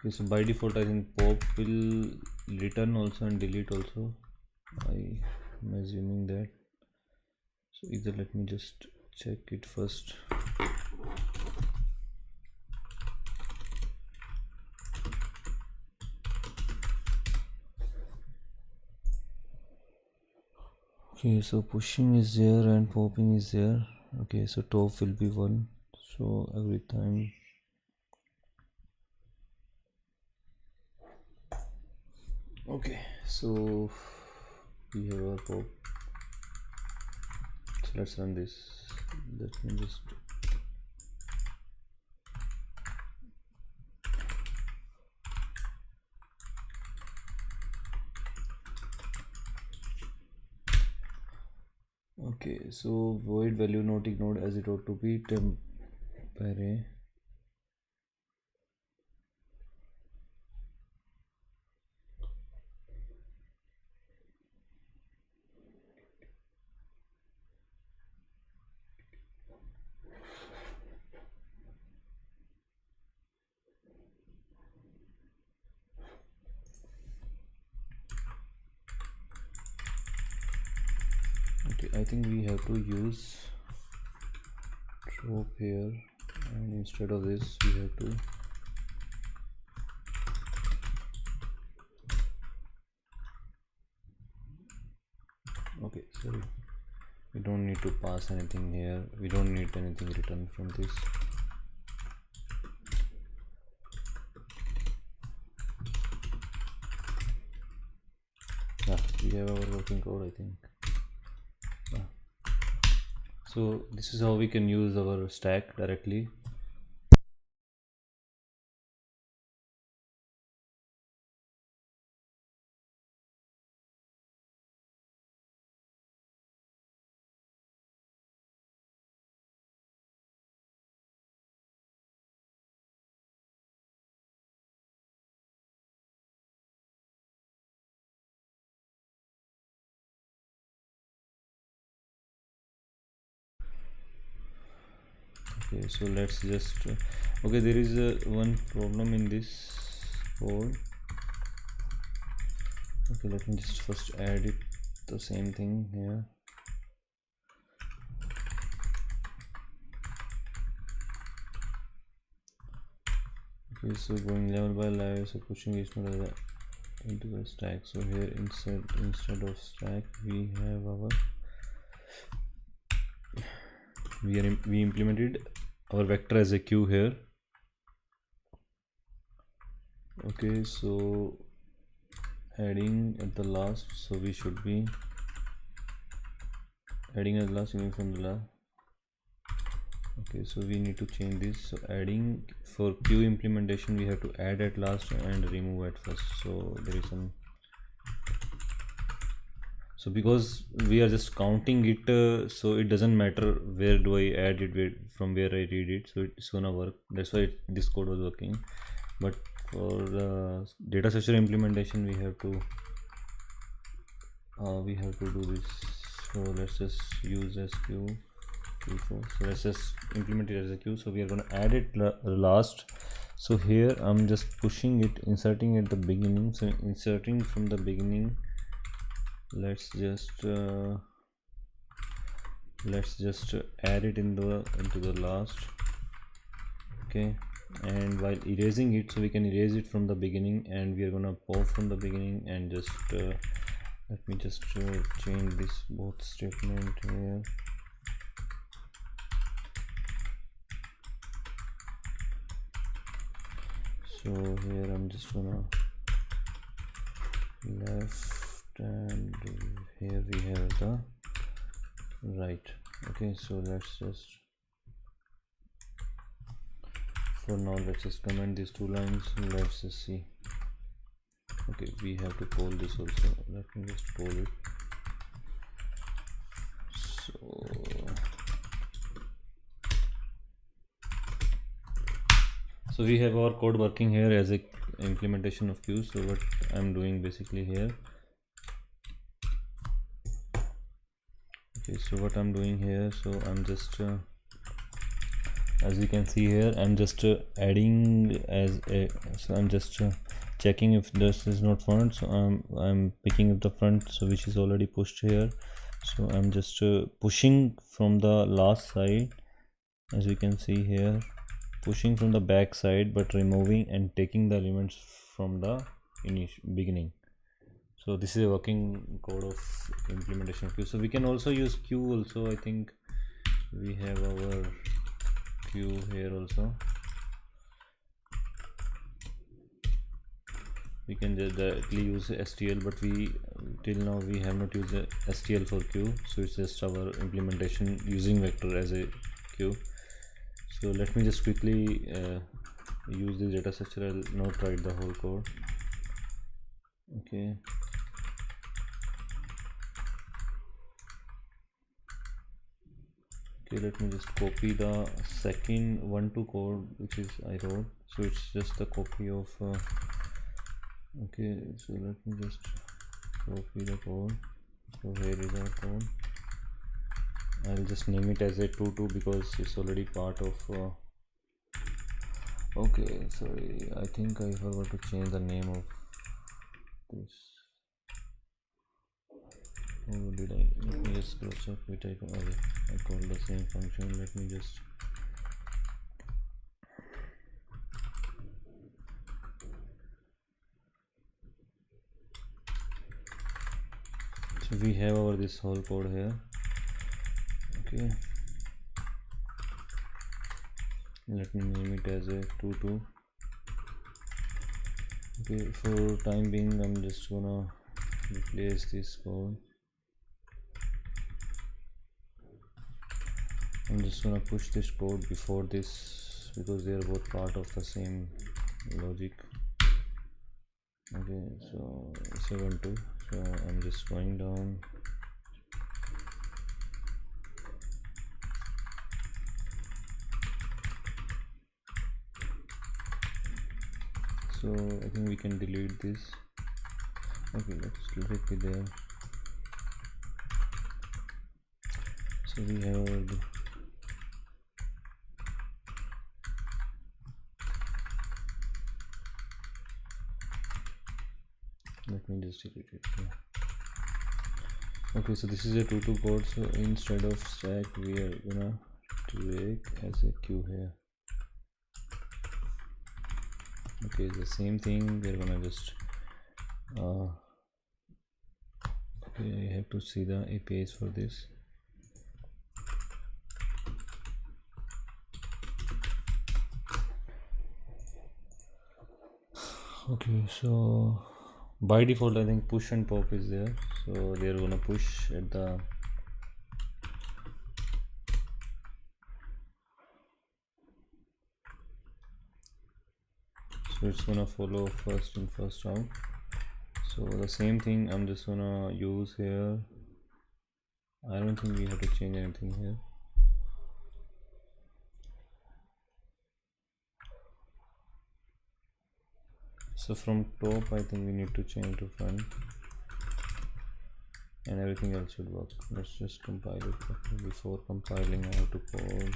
Okay, so by default I think pop will return also and delete also. I am assuming that. So either let me just check it first. Okay, so pushing is there and popping is there. Okay, so top will be 1, so every time. Okay, so we have our pop, so let's run this. Let me just, okay, so void value not ignored as it ought to be temp array. Okay, I think we have to use drop here, and instead of this we have to, okay, sorry, we don't need to pass anything here, we don't need anything written from this. We have our working code, I think. So this is how we can use our stack directly. Okay, so let's just okay, there is one problem in this code. Okay, let me just first add it, the same thing here. Okay, so going level by level, so pushing each node into the stack. So here instead of stack we have our, we implemented our vector as a queue here. Okay, so adding at the last, so we should be adding at last from the last. Okay, so we need to change this. So adding, for queue implementation we have to add at last and remove at first. So there is some, so because we are just counting it, so it doesn't matter where do I add it, from where I read it, so it's gonna work. That's why this code was working. But for the data structure implementation we have to do this. So let's just use sq so let's just implement it as a queue. So we are going to add it last. So here I'm just pushing it, inserting at the beginning. So inserting from the beginning, let's just add it into the last. Okay, and while erasing it, so we can erase it from the beginning, and we are gonna pop from the beginning, and just let me just change this both statement here. So here I'm just gonna left, and here we have the right. Okay, so let's just, for now let's just comment these two lines. Let's just see. Okay, we have to poll this also. Let me just poll it. So we have our code working here as a implementation of queues. So what I'm doing basically here, okay, so what I'm doing here, so I'm just as you can see here, I'm just adding as a, so I'm just checking if this is not front, so I'm picking up the front, so which is already pushed here. So I'm just pushing from the last side, as you can see here, pushing from the back side but removing and taking the elements from the beginning. So this is a working code of implementation of queue. So we can also use queue also. I think we have our queue here also. We can just directly use STL, but we till now we have not used STL for queue, so it's just our implementation using vector as a queue. So let me just quickly use this data structure. I'll not write the whole code. Okay, let me just copy the second 1-2 code which is I wrote, so it's just a copy of okay, so let me just copy the code. So here is our code. I'll just name it as a 22 because it's already part of okay, sorry, I think I forgot to change the name of this. Oh, did I? Let me just cross check which I called the same function. Let me just so we have our this whole code here. Okay, let me name it as a 22. Okay, for time being I'm just gonna replace this code. I'm just gonna push this code before this because they are both part of the same logic. Okay, so 7-2, so I'm just going down. So I think we can delete this. Okay, let's let it be there. So we have let me just delete it here. Okay, so this is a 22 code, so instead of stack we are gonna take as a queue here. Okay, the same thing, we're gonna just okay, I have to see the APIs for this. Okay, so by default I think push and pop is there, so they're gonna push at the so it's gonna follow first in first out. So the same thing I'm just gonna use here. I don't think we have to change anything here. So from top I think we need to change to front and everything else should work. Let's just compile it before compiling. I have to code.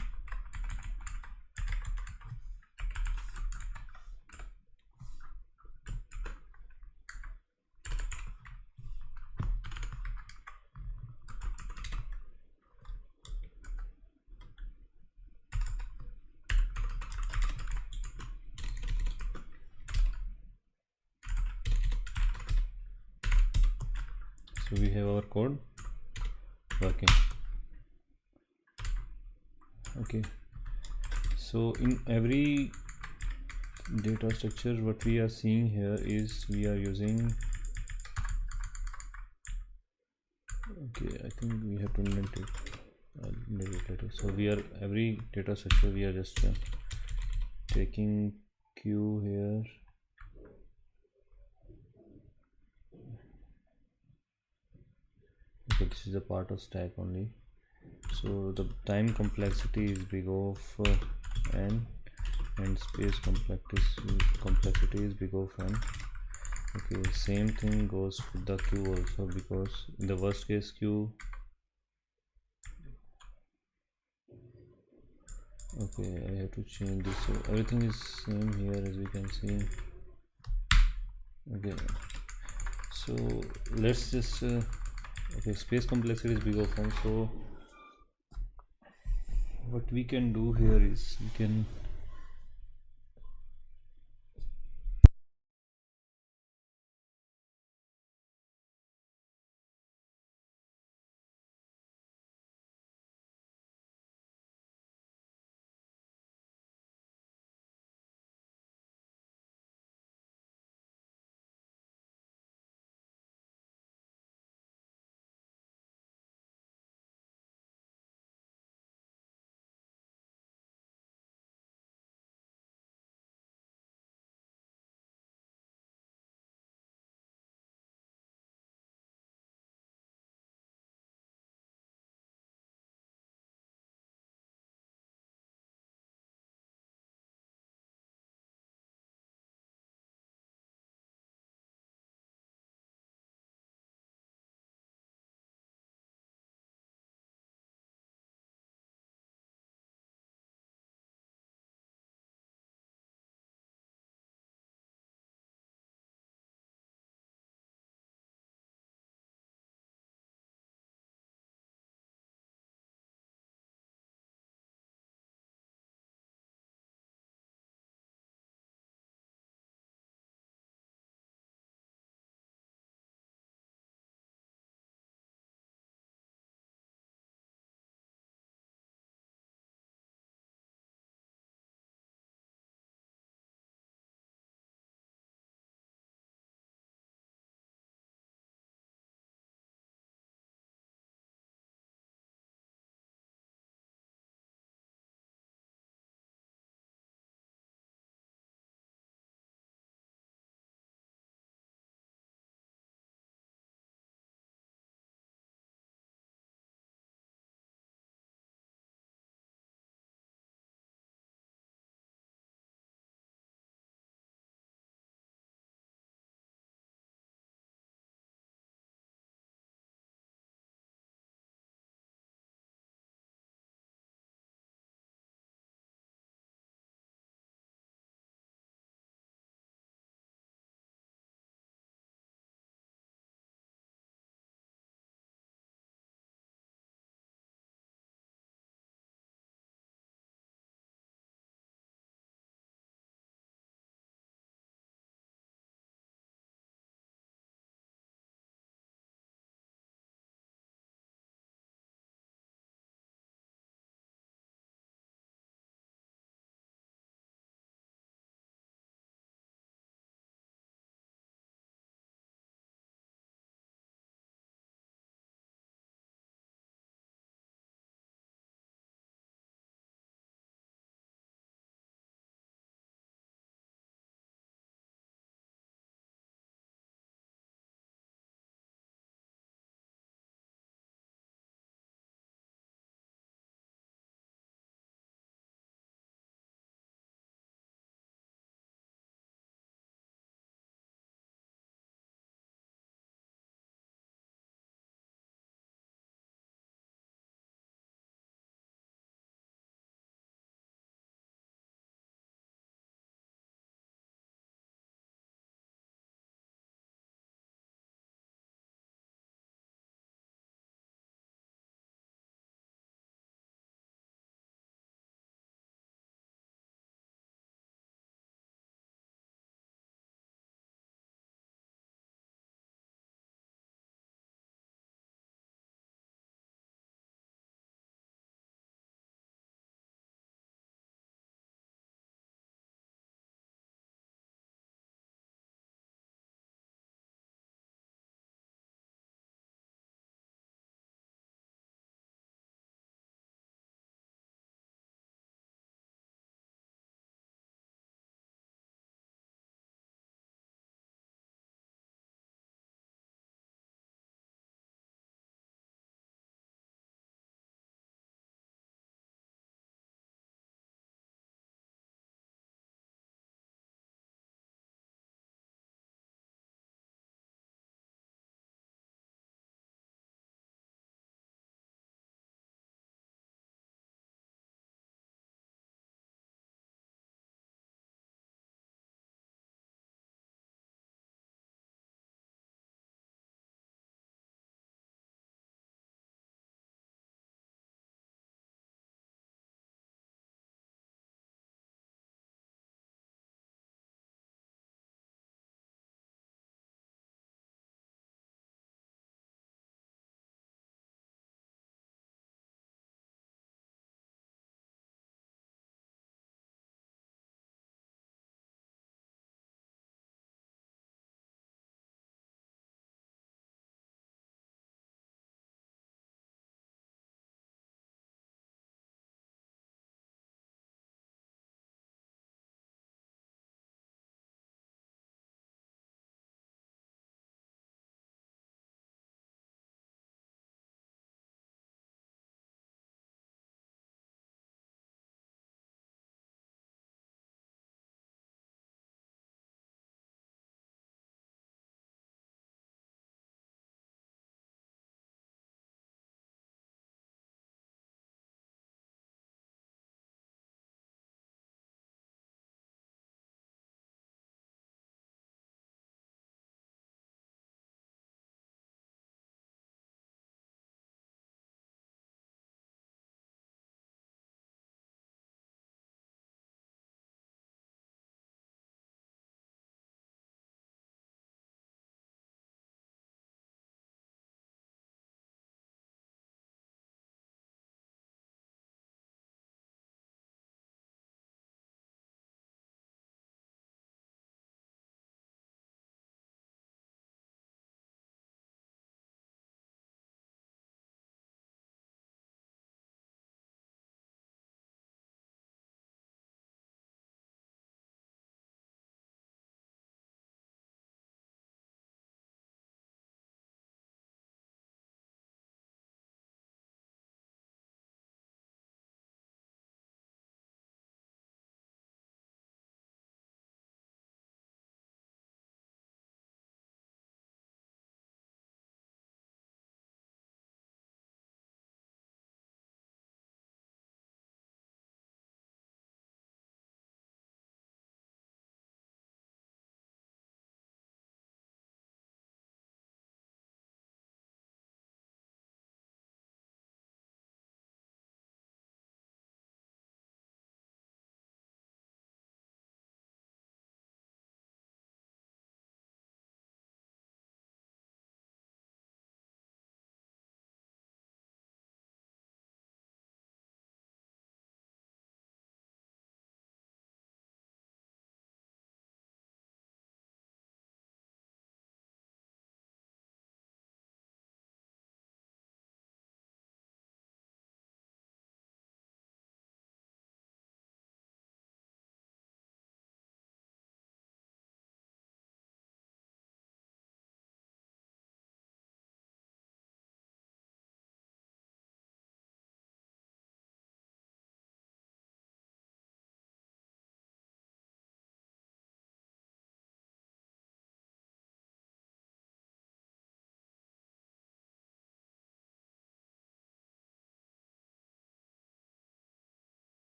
So we have our code working. Okay, so in every data structure what we are seeing here is we are using, okay, I think we have to indent it. I'll indent it later. So we are every data structure we are just taking queue here okay, this is a part of stack only. So the time complexity is big of n, and space complexity is big of n. Okay, same thing goes with the queue also, because in the worst case queue, okay, I have to change this, so everything is same here as we can see. Okay, so let's just okay, space complexity is big of n. So what we can do here is we can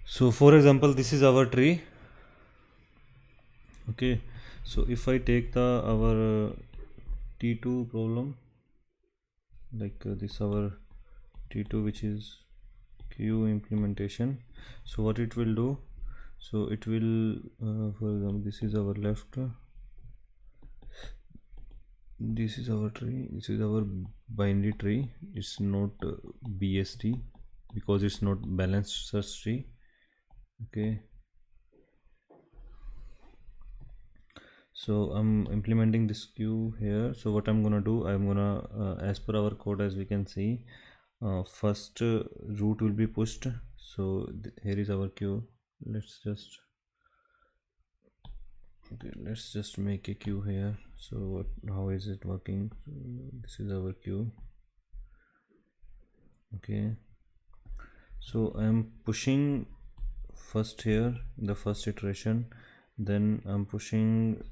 So for example, this is our tree. Okay, so if I take the our T2 problem, like this our T2, which is queue implementation. So what it will do, so it will for example, this is our left, this is our tree, this is our binary tree. It's not BST because it's not balanced search tree. Okay, so I'm implementing this queue here. So what I'm gonna do, I'm gonna as per our code, as we can see, first root will be pushed. So here is our queue. Let's just make a queue here. So how is it working? So this is our queue. Okay, so I am pushing first here in the first iteration, then I'm pushing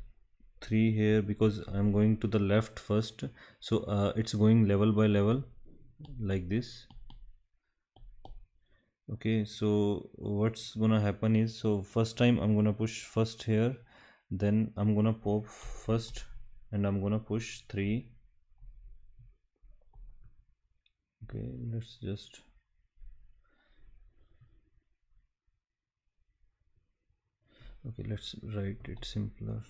3 here because I'm going to the left first. So it's going level by level like this. Okay, so what's gonna happen is, so first time I'm gonna push first here, then I'm gonna pop first and I'm gonna push 3. Okay, let's just let's write it simpler.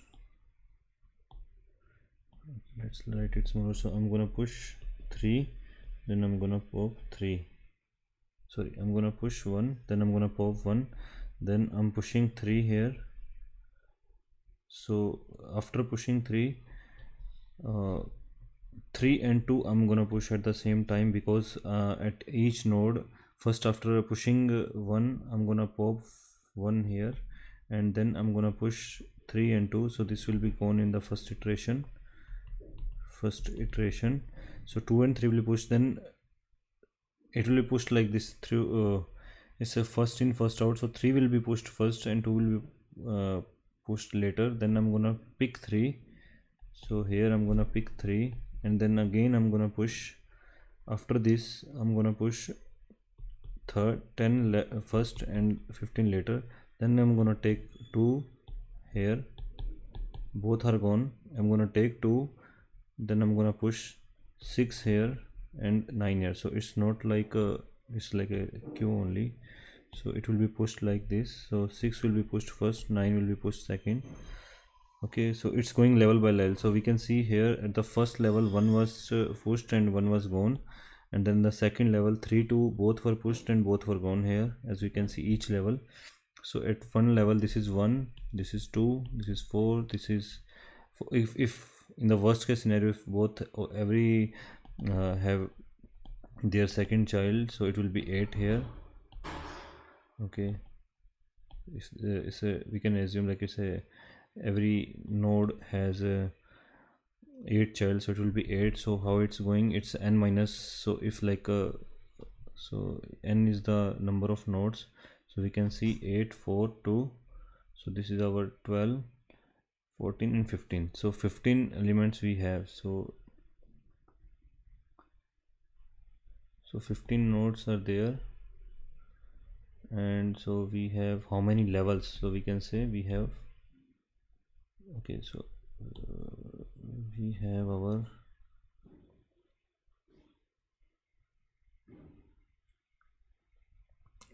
Let's write it smaller. So I'm gonna push 3, then I'm gonna pop 3. Sorry, I'm gonna push 1, then I'm gonna pop 1, then I'm pushing 3 here. So after pushing 3, 3 and 2 I'm gonna push at the same time, because at each node, first after pushing 1, I'm gonna pop 1 here, and then I'm gonna push 3 and 2. So this will be gone in the first iteration. So 2 and 3 will be pushed, then it will be pushed like this through it's a first in first out. So 3 will be pushed first and 2 will be pushed later. Then I'm gonna pick 3. So here I'm gonna pick 3, and then again I'm gonna push. After this I'm gonna push 10 first and 15 later. Then I'm gonna take 2 here, both are gone. I'm gonna take 2, then I'm gonna push 6 here and 9 here. So it's not like it's like a queue only. So it will be pushed like this. So 6 will be pushed first, 9 will be pushed second. Okay, so it's going level by level. So we can see here at the first level 1 was pushed and 1 was gone, and then the second level 3, 2 both were pushed and both were gone here, as we can see each level. So at one level this is 1, this is 2, this is 4, this is if in the worst case scenario, if both every have their second child, so it will be 8 here. Okay, it's a we can assume like it's a every node has a 8 child, so it will be 8. So how it's going, it's n minus. So if like so n is the number of nodes, so we can see 8, 4, 2. So this is our 12, 14 and 15. So 15 elements we have. So 15 nodes are there, and so we have how many levels? So we can say we have, okay, so we have our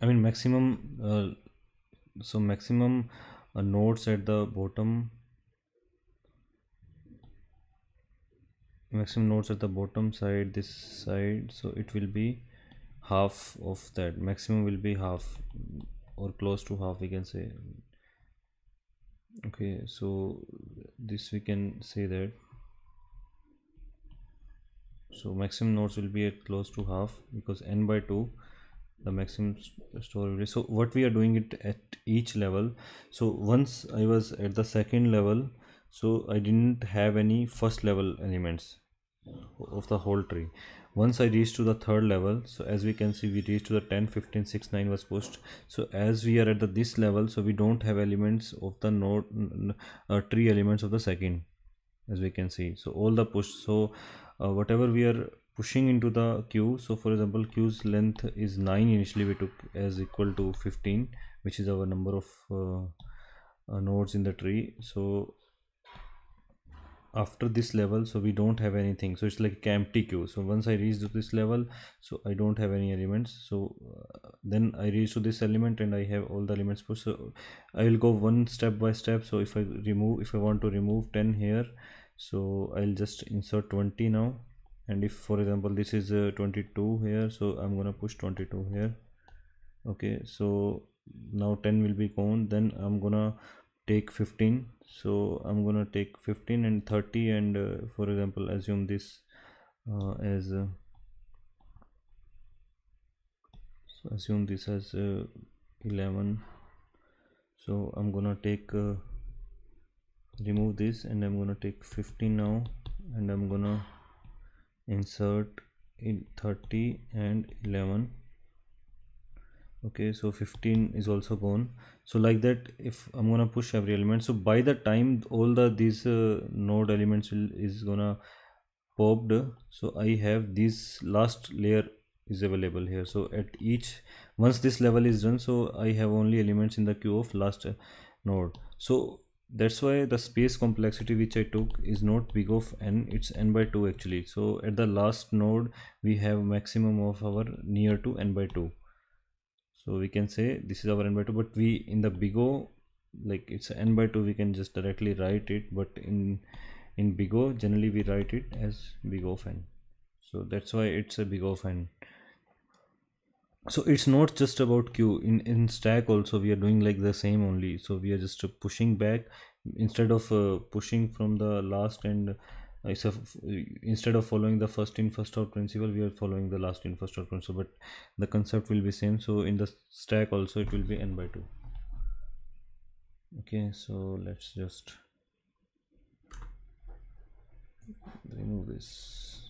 maximum so maximum nodes at the bottom, side, this side. So it will be half of that. Maximum will be half or close to half, we can say. Okay, so this we can say that, so maximum nodes will be at close to half, because n by 2 the maximum store will be. So what we are doing it at each level. So once I was at the second level, so I didn't have any first level elements of the whole tree. Once I reached to the third level, so as we can see, we reached to the 10, 15, 6, 9 was pushed. So as we are at this level, so we don't have elements of the node tree elements of the second, as we can see. So all the push, so whatever we are pushing into the queue, so for example queue's length is 9, initially we took as equal to 15, which is our number of nodes in the tree. So after this level, so we don't have anything, so it's like empty queue. So once I reach to this level, so I don't have any elements. So then I reach to this element and I have all the elements pushed. So I will go one step by step. So if I want to remove 10 here, so I'll just insert 20 now. And if for example this is 22 here, so I'm gonna push 22 here. Okay, so now 10 will be gone. Then I'm gonna take 15. So I'm gonna take 15 and 30, and for example assume this as so assume this as 11. So I'm gonna take remove this, and I'm gonna take 15 now, and I'm gonna insert in 30 and 11. Okay, so 15 is also gone. So like that, if I'm gonna push every element, so by the time all these node elements is gonna popped, so I have this last layer is available here. So at each, once this level is done, so I have only elements in the queue of last node. So that's why the space complexity which I took is not big of n, it's n by 2 actually. So at the last node we have maximum of our near to n by 2. So we can say this is our n by 2, but we in the big O, like it's n by 2, we can just directly write it, but in big O generally we write it as big O of n. So that's why it's a big O of n. So it's not just about queue. In stack also we are doing like the same only. So we are just pushing back instead of pushing from the last, and instead of following the first in first out principle, we are following the last in first out principle, but the concept will be same. So in the stack also it will be n by 2. Okay, so let's just remove this.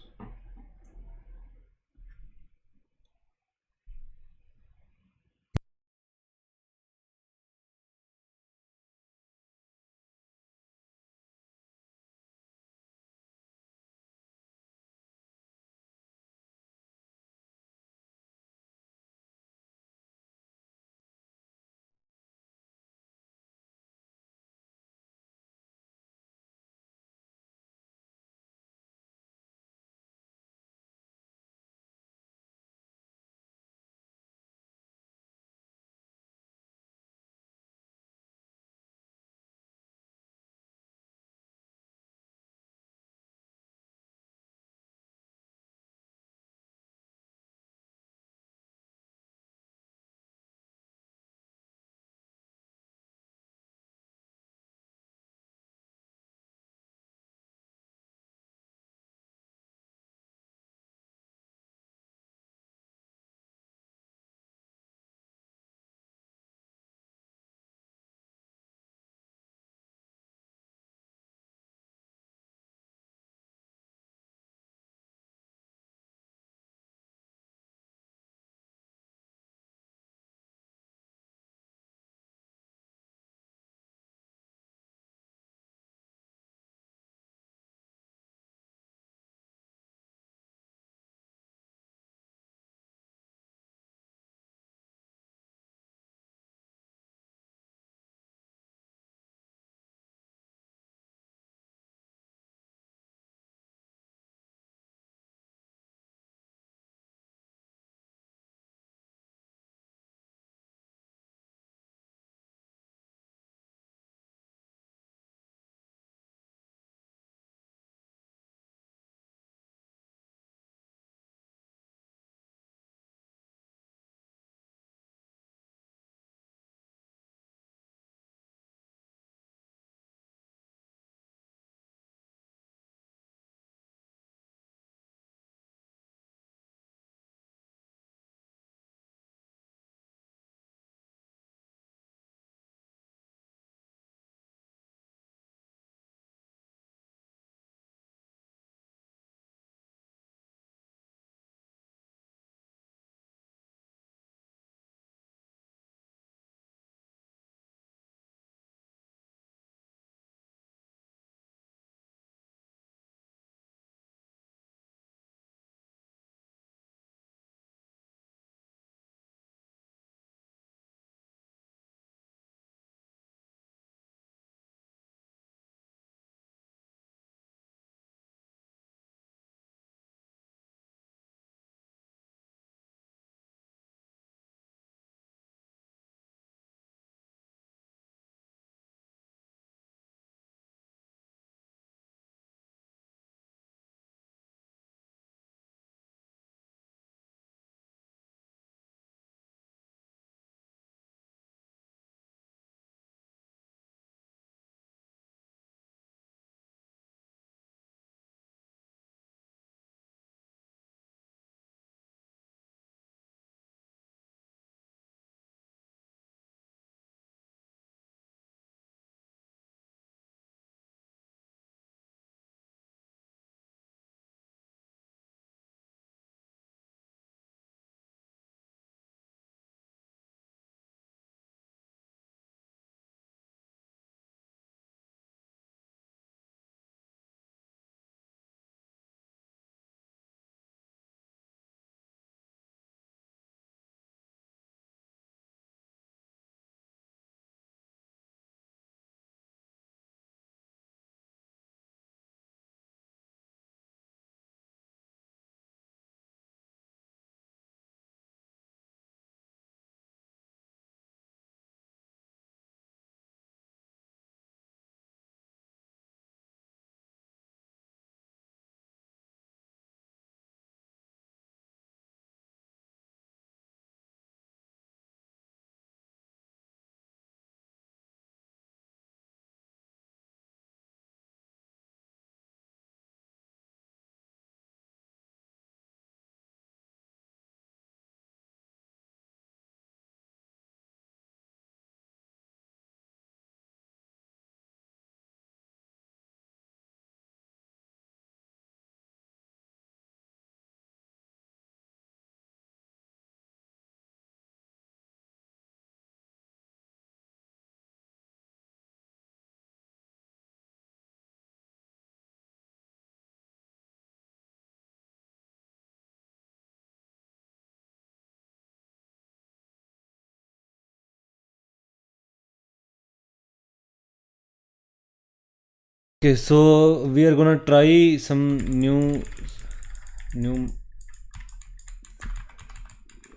Okay, so we are gonna try some new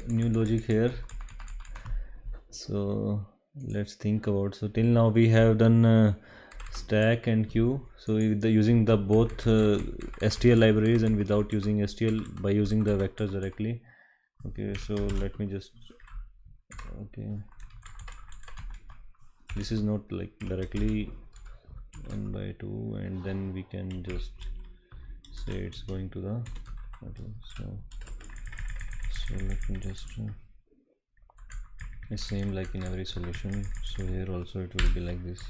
logic here. So let's think about. So till now we have done stack and queue. So using the both STL libraries and without using STL by using the vectors directly. Okay, so let me just, okay, this is not like directly 1 by 2, and then we can just say it's going to the, okay, so let me just the same like in every solution. So here also it will be like this.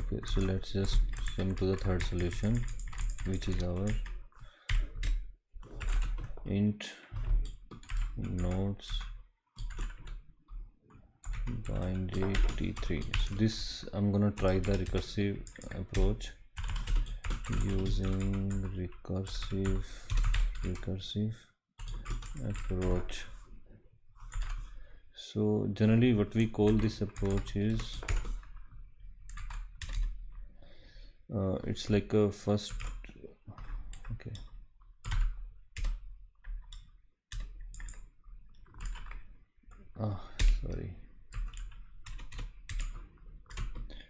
Okay, so let's just come to the third solution, which is our int nodes binary t3. So this I'm gonna try the recursive approach using recursive approach. So generally what we call this approach is it's like a first, okay, sorry.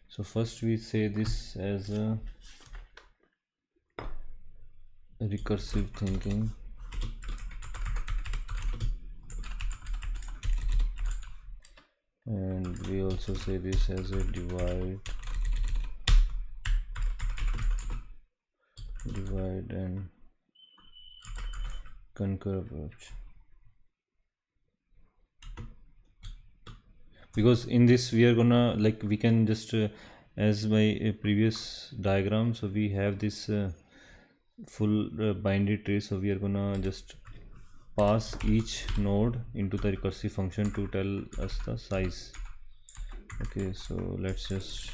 So first we say this as a recursive thinking, and we also say this as a divide and conquer approach, because in this we are gonna, like, we can just as my previous diagram, so we have this full binary tree. So we are gonna just pass each node into the recursive function to tell us the size. Okay, so let's just,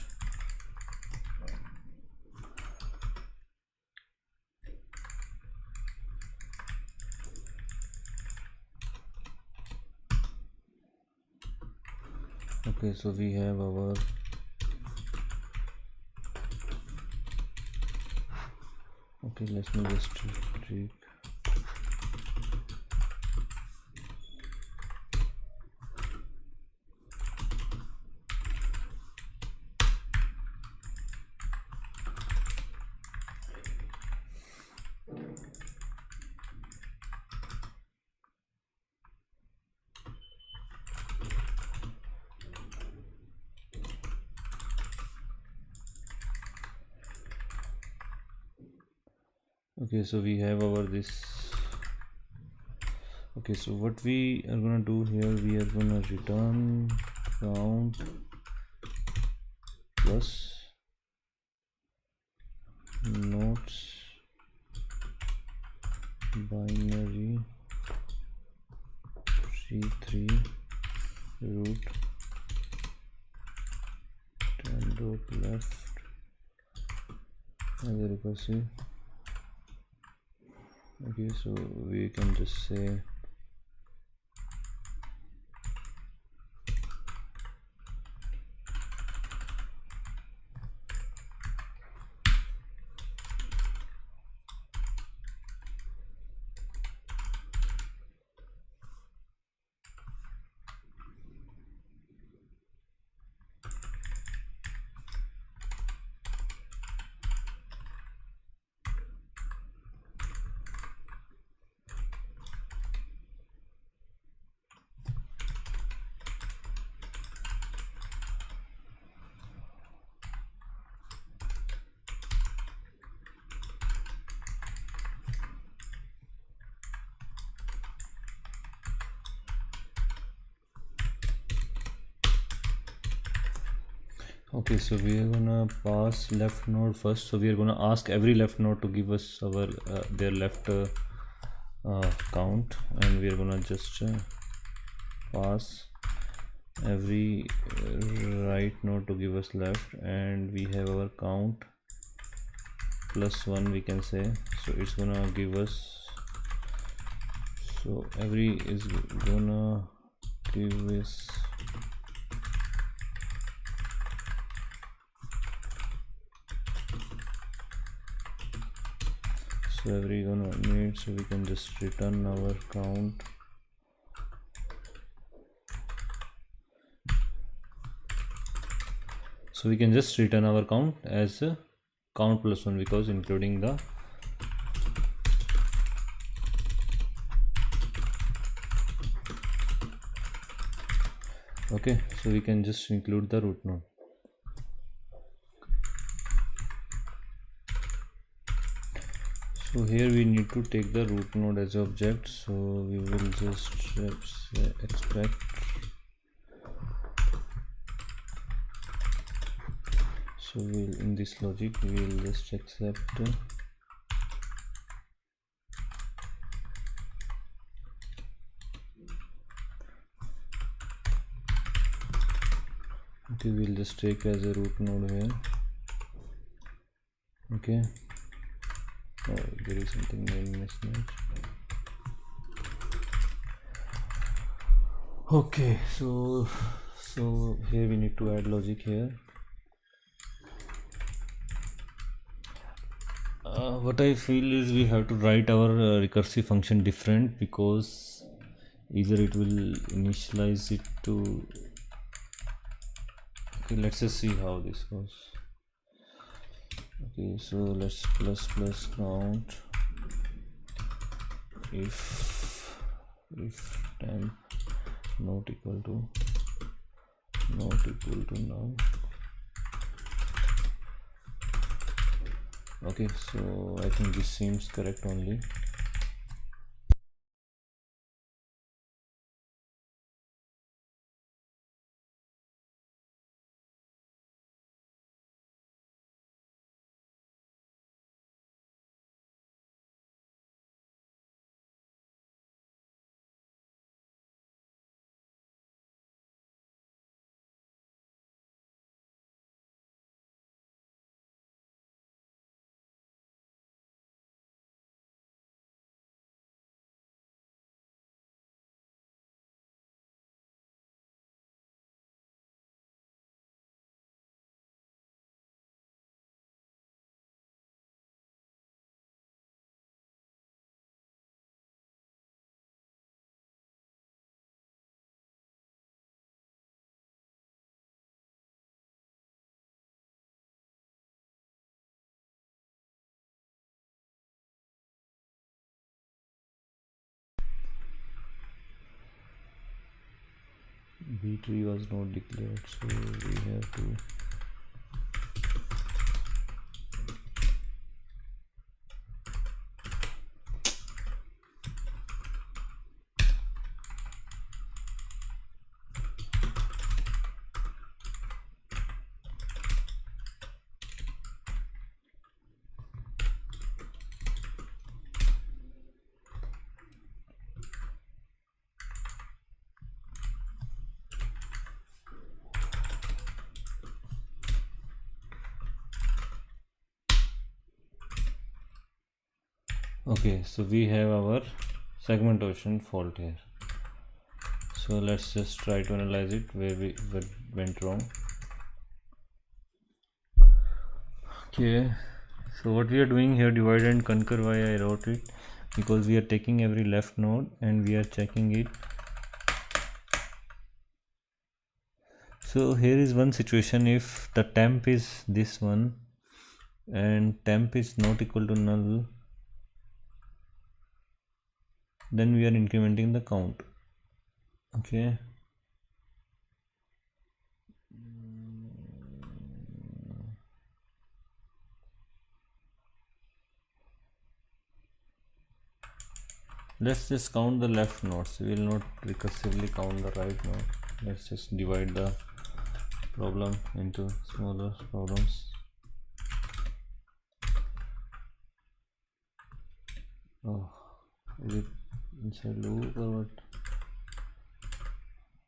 okay, so we have our, okay, let me just tweak. Okay, so we have our this. Okay, so what we are gonna do here, we are gonna return count plus nodes binary c3 root 10 dot left as a recursive. Okay, so we can just say okay, so we are gonna pass left node first. So we are gonna ask every left node to give us our their left count, and we are gonna just pass every right node to give us left, and we have our count plus 1, we can say. So it's gonna give us, so every is gonna give us So every 1 minute, so we can just return our count. So we can just return our count as a count plus 1 because including the okay, so we can just include the root node. So here we need to take the root node as object, so we will just expect so we'll in this logic we will just accept okay, we'll just take as a root node here. Okay, oh, there is something mismatch. Okay, so here we need to add logic here. What I feel is we have to write our recursive function different, because either it will initialize it to okay, let's just see how this goes. Okay, so let's plus count if temp not equal to null. Okay, so I think this seems correct only. B tree was not declared, so we have to okay, so we have our segmentation fault here. So let's just try to analyze it where we went wrong. Okay, so what we are doing here, divide and conquer, why I wrote it, because we are taking every left node and we are checking it. So here is one situation, if the temp is this one and temp is not equal to null, then we are incrementing the count. Okay, let's just count the left nodes, we will not recursively count the right node. Let's just divide the problem into smaller problems. Oh, is it inside loop or what?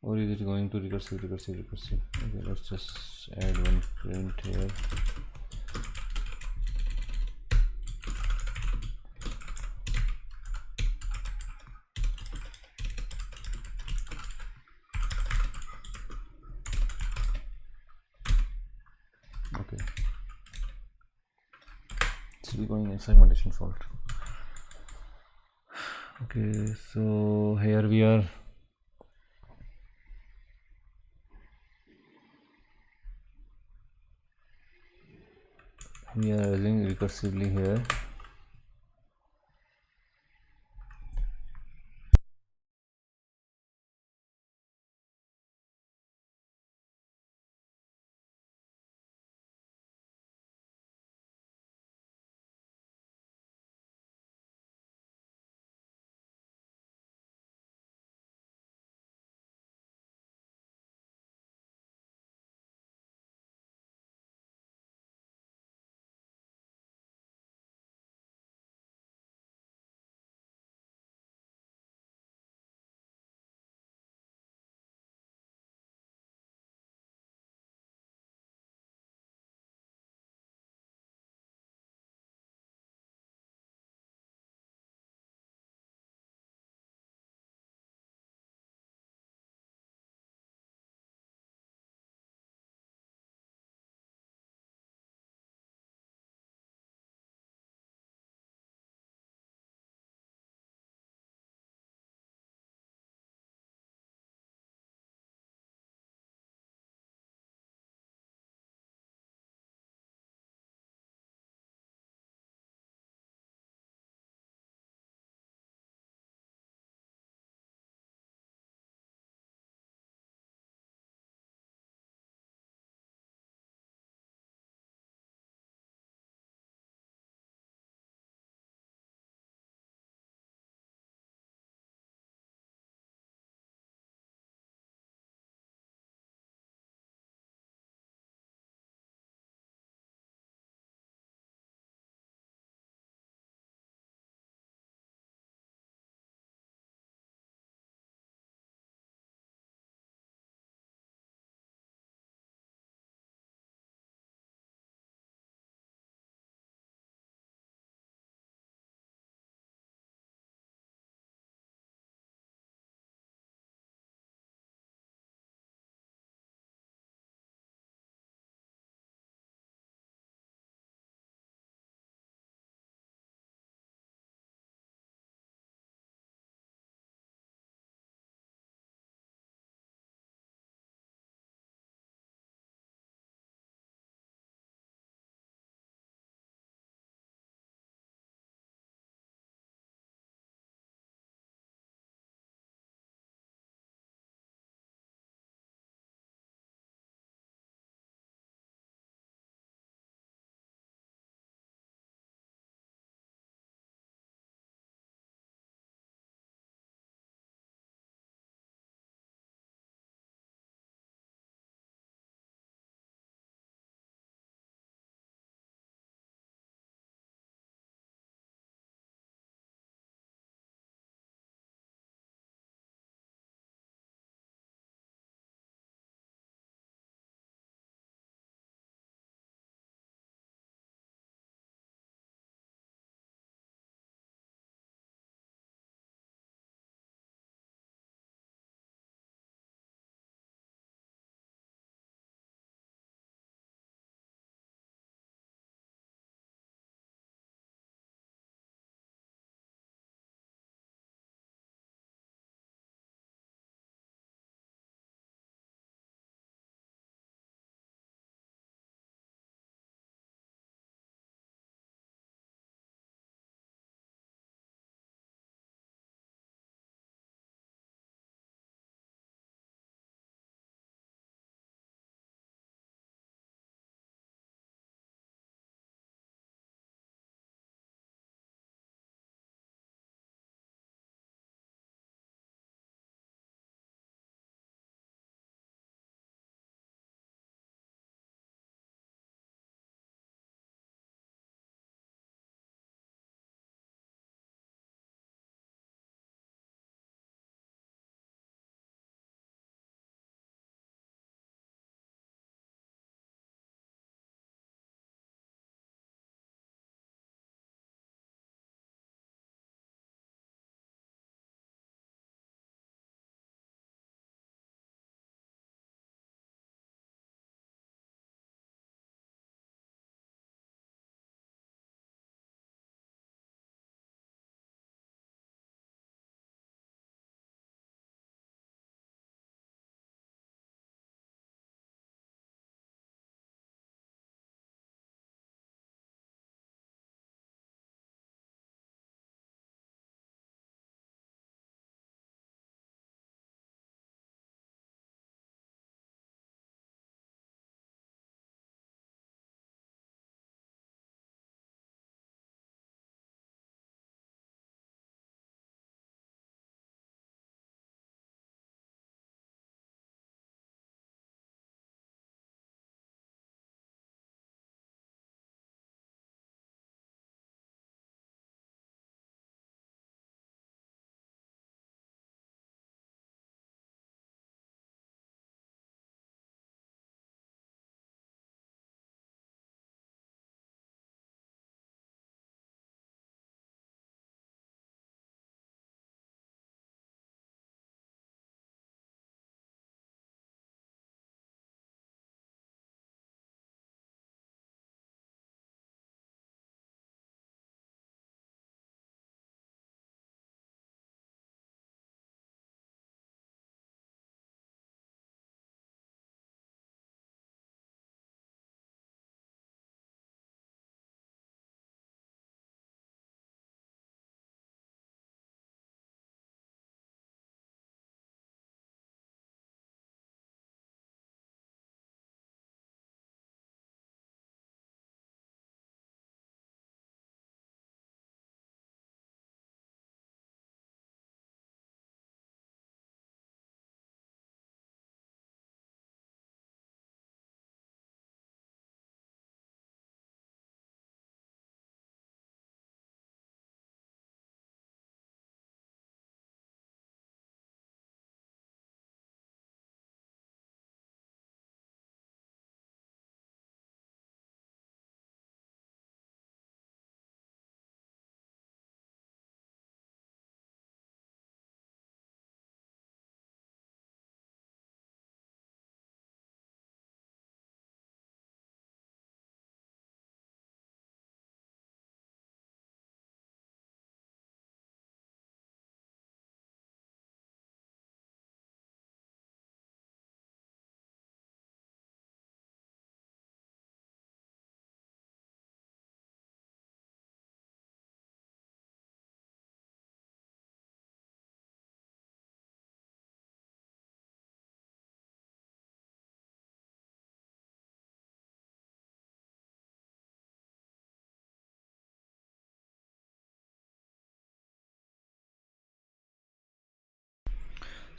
Or is it going to recursive? Okay, let's just add one print here. Okay, it's going in segmentation fault. Okay, so here we are using recursively here.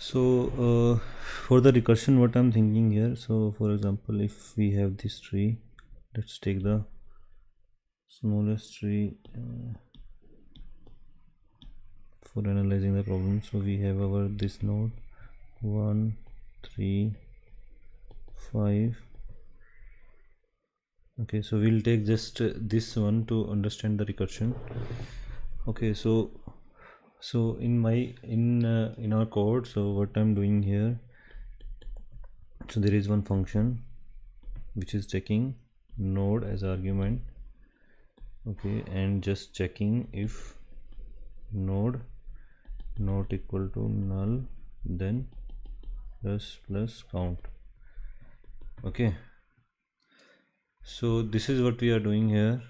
So for the recursion, what I'm thinking here, so for example, if we have this tree, let's take the smallest tree for analyzing the problem. So we have our this node 1 3 5. Okay, so we'll take just this one to understand the recursion. Okay, so in our code, so what I'm doing here, so there is one function which is taking node as argument. Okay, and just checking if node not equal to null, then plus count. Okay, so this is what we are doing here.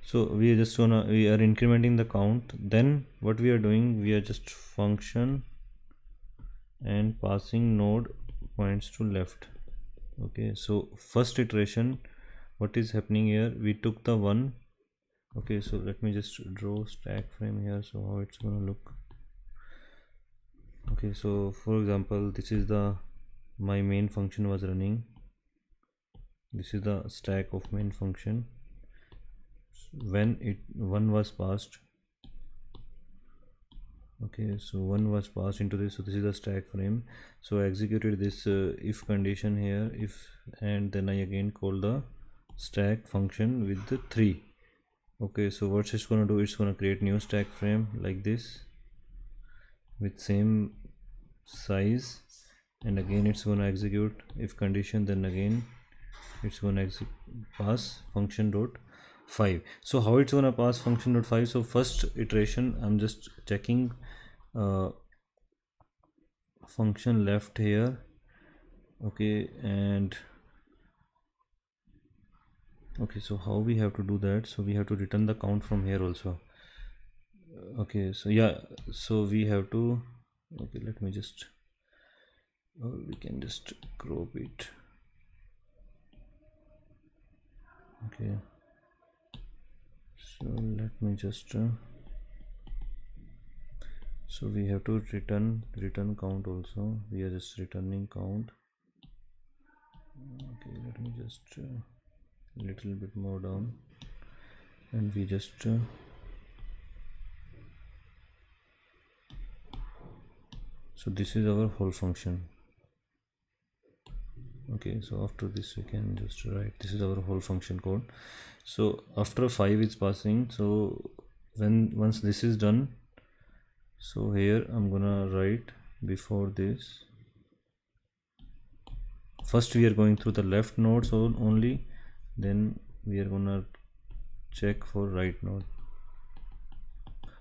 So we are incrementing the count. Then what we are doing, we are just function and passing node points to left. Okay, so first iteration, what is happening here, we took the one. Okay, so let me just draw stack frame here, so how it's gonna look. Okay, so for example, this is the my main function was running. This is the stack of main function. When one was passed, okay, so one was passed into this, so this is the stack frame. So I executed this if condition here, if, and then I again call the stack function with the 3. Okay, so what it's going to do, it's going to create new stack frame like this with same size, and again it's going to execute if condition, then again it's going to pass function dot 5. So how it's going to pass function dot 5, so first iteration I'm just checking function left here. Okay, and okay, so how we have to do that, so we have to return the count from here also. Okay, so yeah, so we have to, okay, let me just, we can just crop it. Okay, so let me just so we have to return count also. We are just returning count. Okay, let me just little bit more down, and we just so this is our whole function. Okay, so after this we can just write, this is our whole function code. So after 5 is passing, so once this is done, so here I'm gonna write before this, first we are going through the left nodes only, then we are gonna check for right node.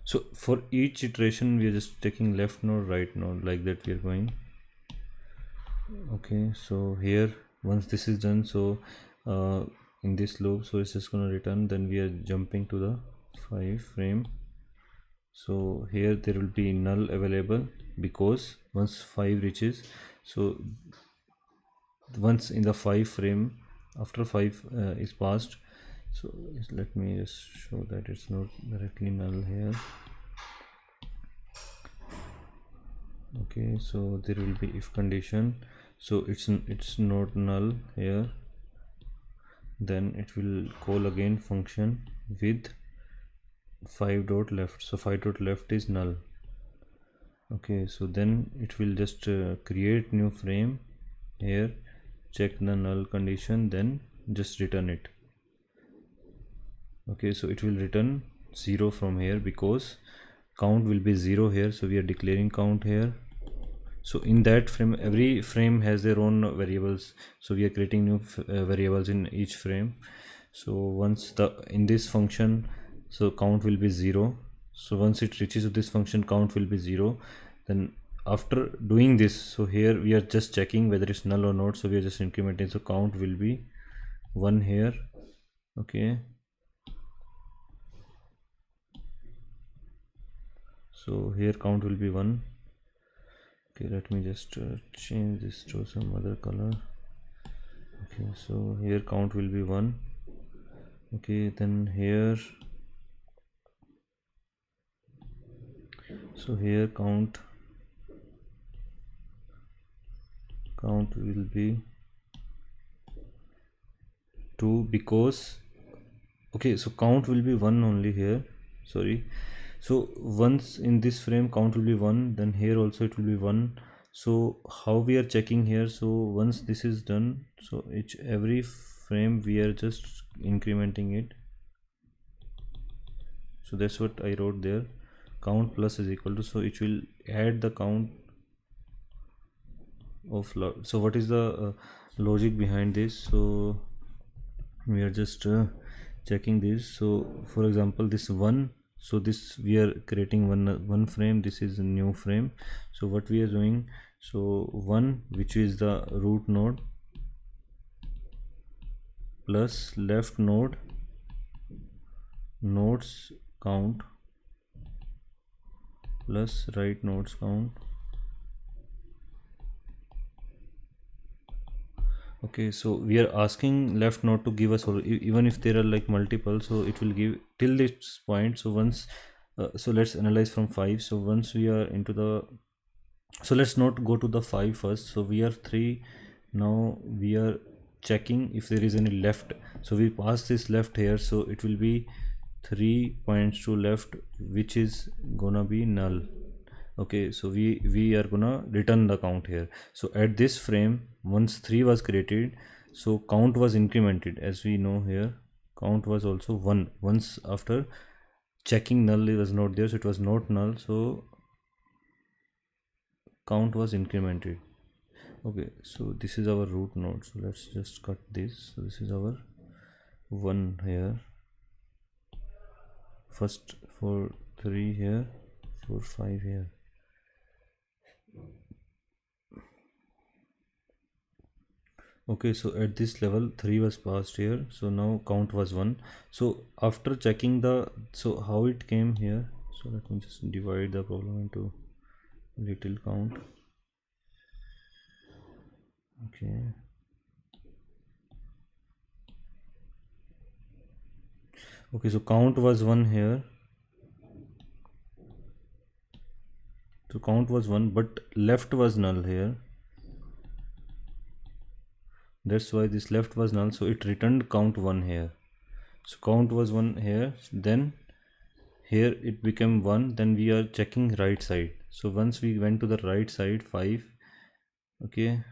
So for each iteration we are just taking left node, right node, like that we are going. Okay, so here once this is done, so in this loop, so it's just going to return, then we are jumping to the 5 frame. So here there will be null available, because once 5 reaches, so once in the 5 frame, after 5 is passed, so let me just show that it's not directly null here. Okay, so there will be if condition, so it's not null here, then it will call again function with 5 dot left, so 5 dot left is null. Okay, so then it will just create new frame here, check the null condition, then just return it. Okay, so it will return 0 from here, because count will be 0 here, so we are declaring count here. So in that frame, every frame has their own variables, so we are creating new variables in each frame. So once in this function, so count will be 0, so once it reaches to this function, count will be 0. Then after doing this, so here we are just checking whether it's null or not, so we are just incrementing, so count will be 1 here. Okay, So here count will be 1. Okay, let me just change this to some other color. Okay, so here count will be 1. Okay, then here, so here count will be 2, because okay, so count will be 1 only here, sorry. So once in this frame count will be 1, then here also it will be 1. So how we are checking here, so once this is done, so every frame we are just incrementing it. So that's what I wrote there, count plus is equal to, so it will add the count of so what is the logic behind this? So we are just checking this. So for example, this 1, so this we are creating one frame, this is a new frame. So what we are doing, so 1, which is the root node, plus left node nodes count, plus right nodes count. Okay, so we are asking left node to give us, or even if there are like multiple, so it will give till this point. So once so let's analyze from 5. So once we are into the, so let's not go to the 5 first. So we are 3 now, we are checking if there is any left. So we pass this left here, so it will be 3 points to left, which is gonna be null. Okay, so we are gonna return the count here. So at this frame, once 3 was created, so count was incremented, as we know here count was also 1. Once after checking null, it was not there, so it was not null, so count was incremented. Okay, so this is our root node, so let's just cut this. So this is our 1 here, first for 3 here, for 5 here. Okay, so at this level 3 was passed here, so now count was 1. So after checking the, so how it came here, so let me just divide the problem into little count. Okay, okay, so count was 1 here, so count was 1, but left was null here, that's why this left was null, so it returned count 1 here. So count was 1 here, then here it became 1, then we are checking right side. So once we went to the right side, 5. Okay,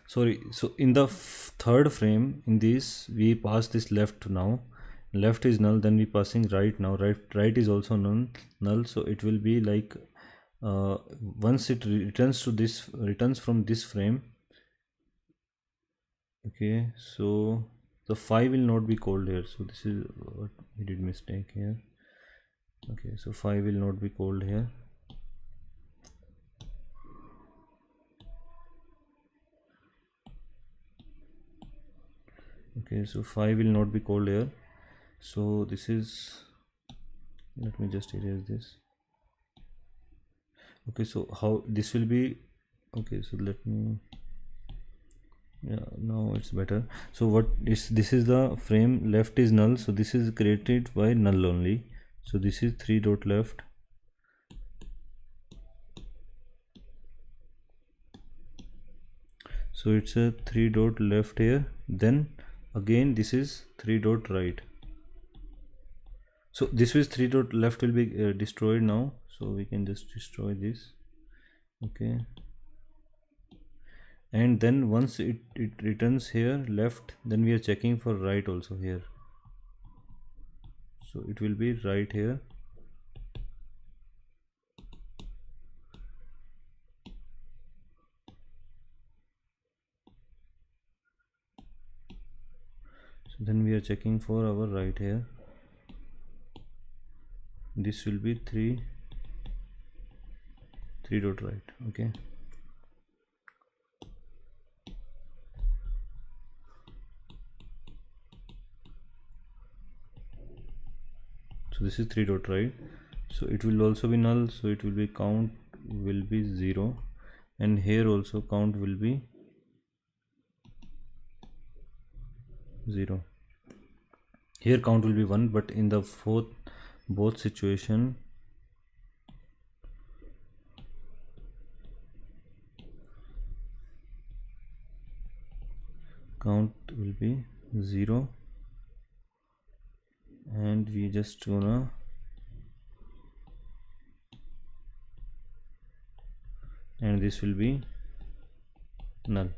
sorry, so in the third frame, in this we pass this left now, left is null, then we passing right now, right is also null, so it will be like once it returns to this, returns from this frame. Okay, so the 5 will not be called here, so this is what we did mistake here. Okay, so 5 will not be called here. Okay, so 5 will not be called here, so this is, let me just erase this. Okay, so how this will be, okay, so let me, yeah, now it's better. So what is, this is the frame, left is null, so this is created by null only, so this is 3 dot left, so it's a 3 dot left here, then again this is 3 dot right, so this is 3 dot left will be destroyed now, so we can just destroy this. Okay, and then once it returns here left, then we are checking for right also here, so it will be right here. So then we are checking for our right here, this will be 3 dot right. Okay, So this is 3 dot, right? So it will also be null, so it will be count will be 0, and here also count will be 0. Here count will be 1, but in the both situation count will be 0, and we just gonna and this will be null.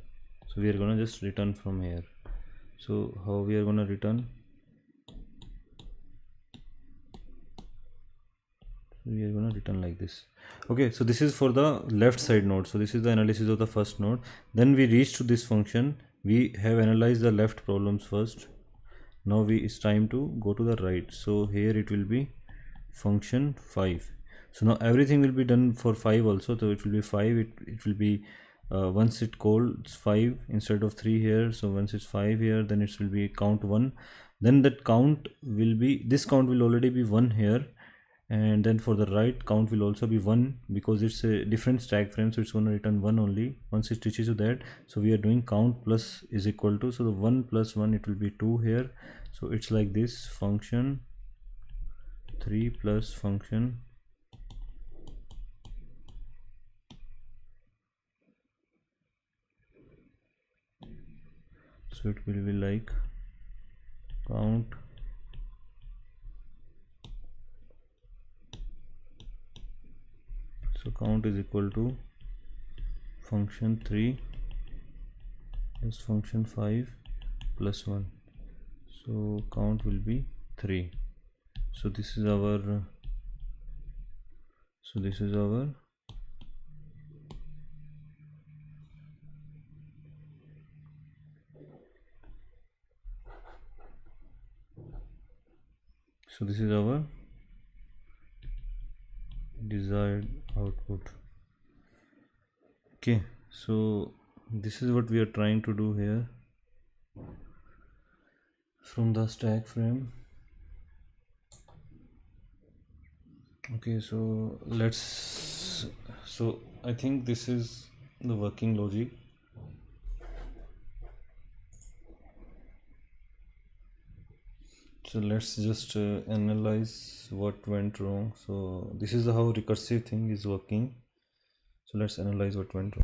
So we are gonna just return from here. So how we are gonna return? We are going to return like this. Okay, so this is for the left side node. So this is the analysis of the first node. Then we reach to this function. We have analyzed the left problems first. Now it's time to go to the right. So here it will be function 5. So now everything will be done for 5 also. So it will be 5. It will be once it calls 5 instead of 3 here. So once it's 5 here, then it will be count 1. Then that count will be, this count will already be 1 here, and then for the right count will also be 1 because it's a different stack frame, so it's going to return 1 only once it reaches to that. So we are doing count plus is equal to, so the 1 plus 1, it will be 2 here. So it's like this, function 3 plus function so it will be like count so count is equal to function 3 plus function 5 plus 1. So count will be 3. So this is our so this is our so this is our desired output. Okay, so this is what we are trying to do here from the stack frame. Okay, so I think this is the working logic. So let's just analyze what went wrong. So this is how recursive thing is working. So let's analyze what went wrong.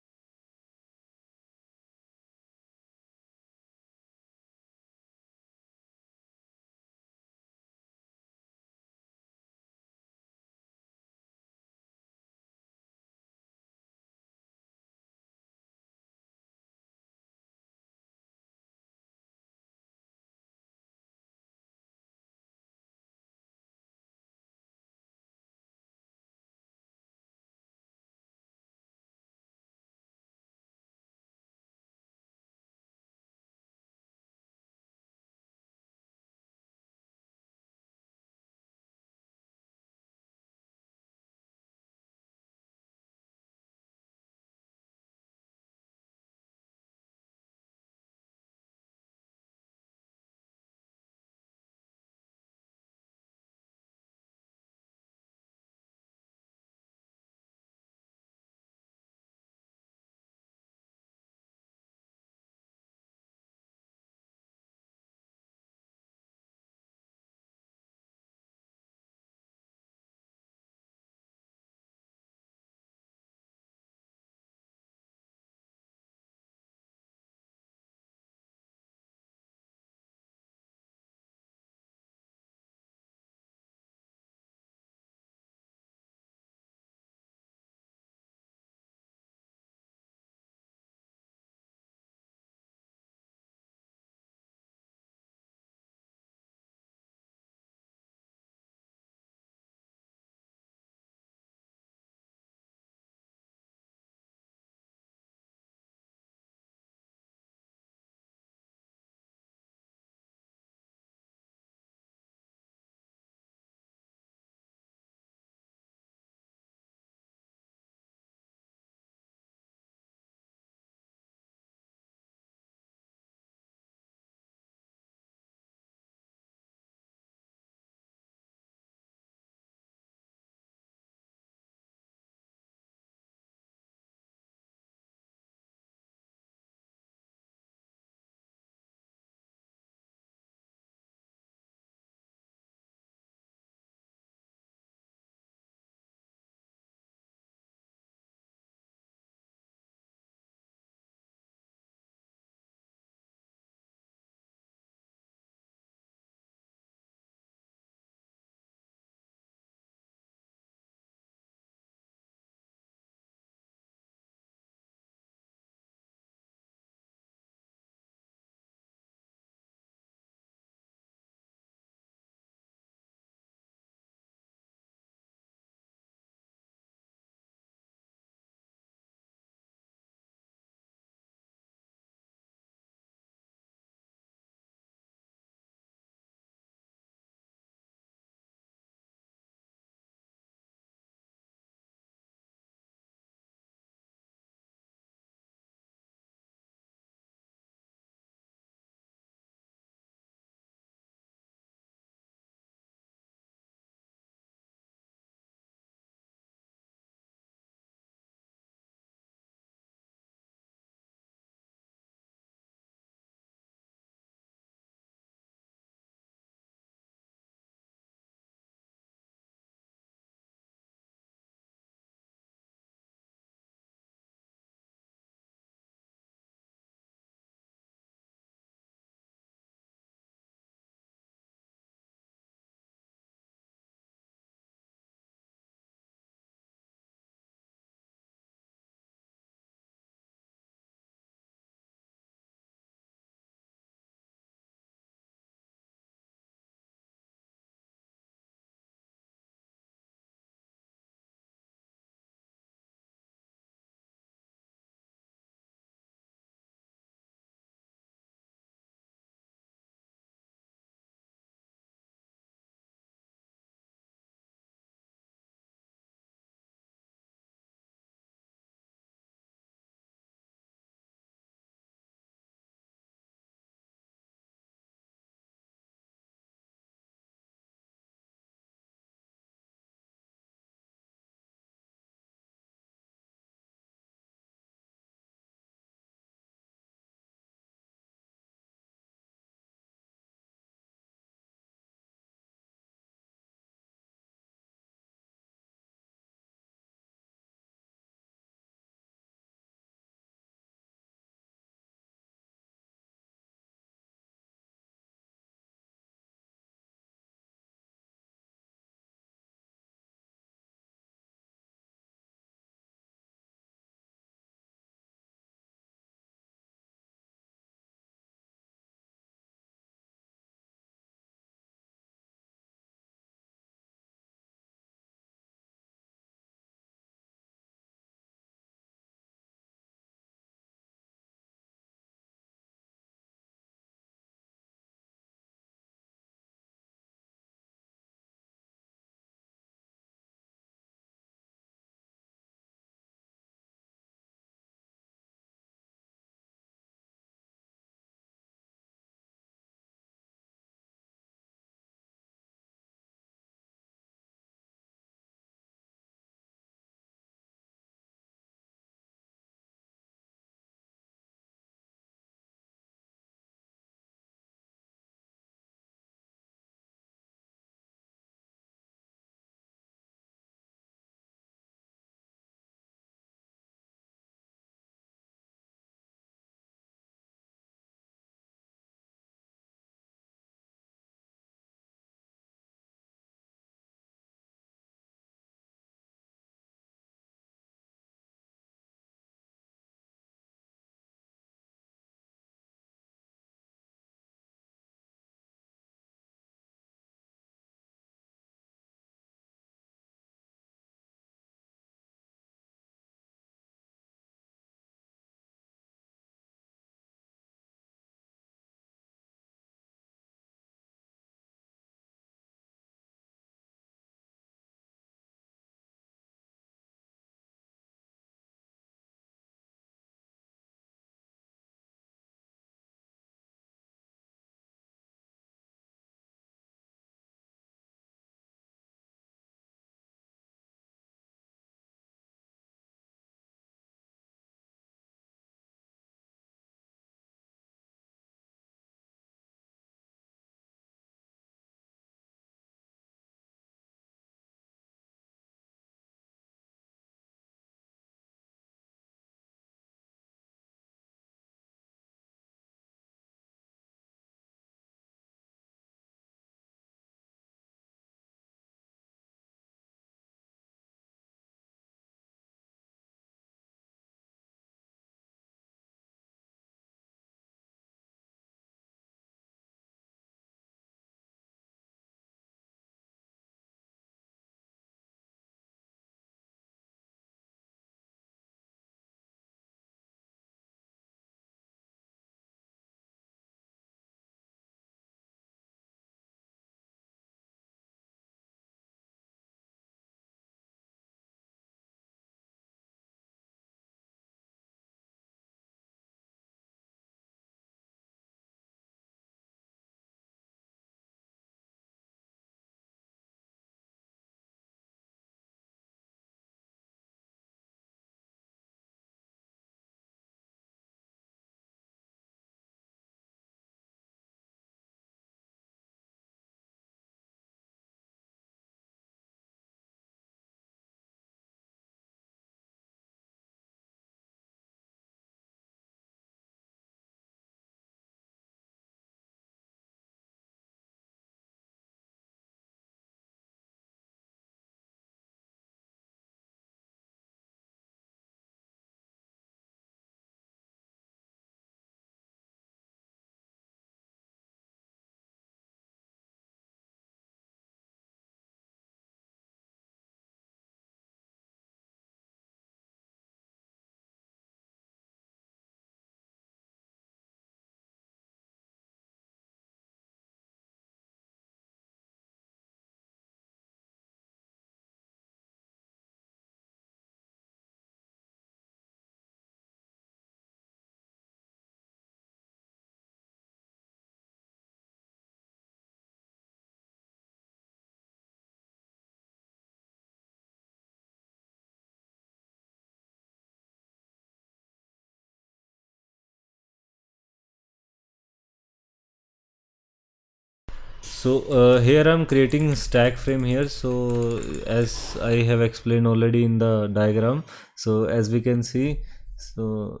So here I'm creating stack frame here. So as I have explained already in the diagram, so as we can see, so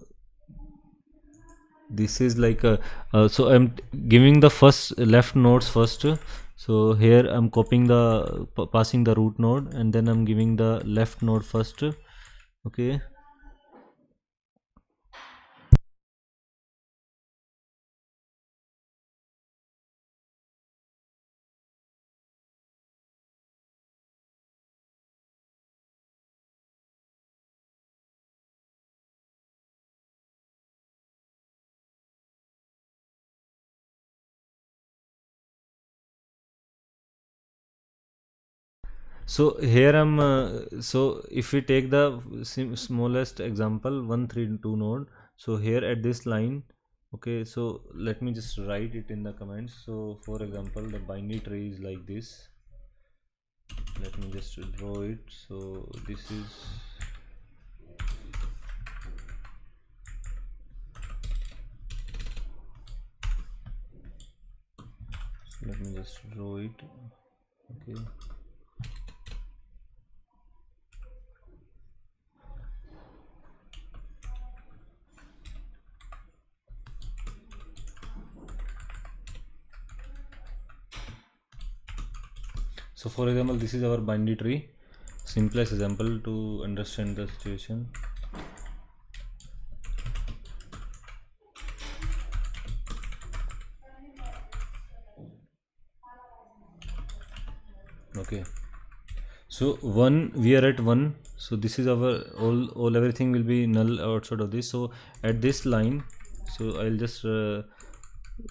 this is like a so I'm giving the first left nodes first. So here I'm copying the passing the root node, and then I'm giving the left node first. Okay. So here I'm so if we take the smallest example 132 node, so here at this line, okay, so let me just write it in the comments. So for example, the binary tree is like this. Let me just draw it. So this is, so let me just draw it. Okay. So for example, this is our binary tree. Simplest example to understand the situation. Okay. So one, we are at one. So this is our all everything will be null outside of this. So at this line, so I'll just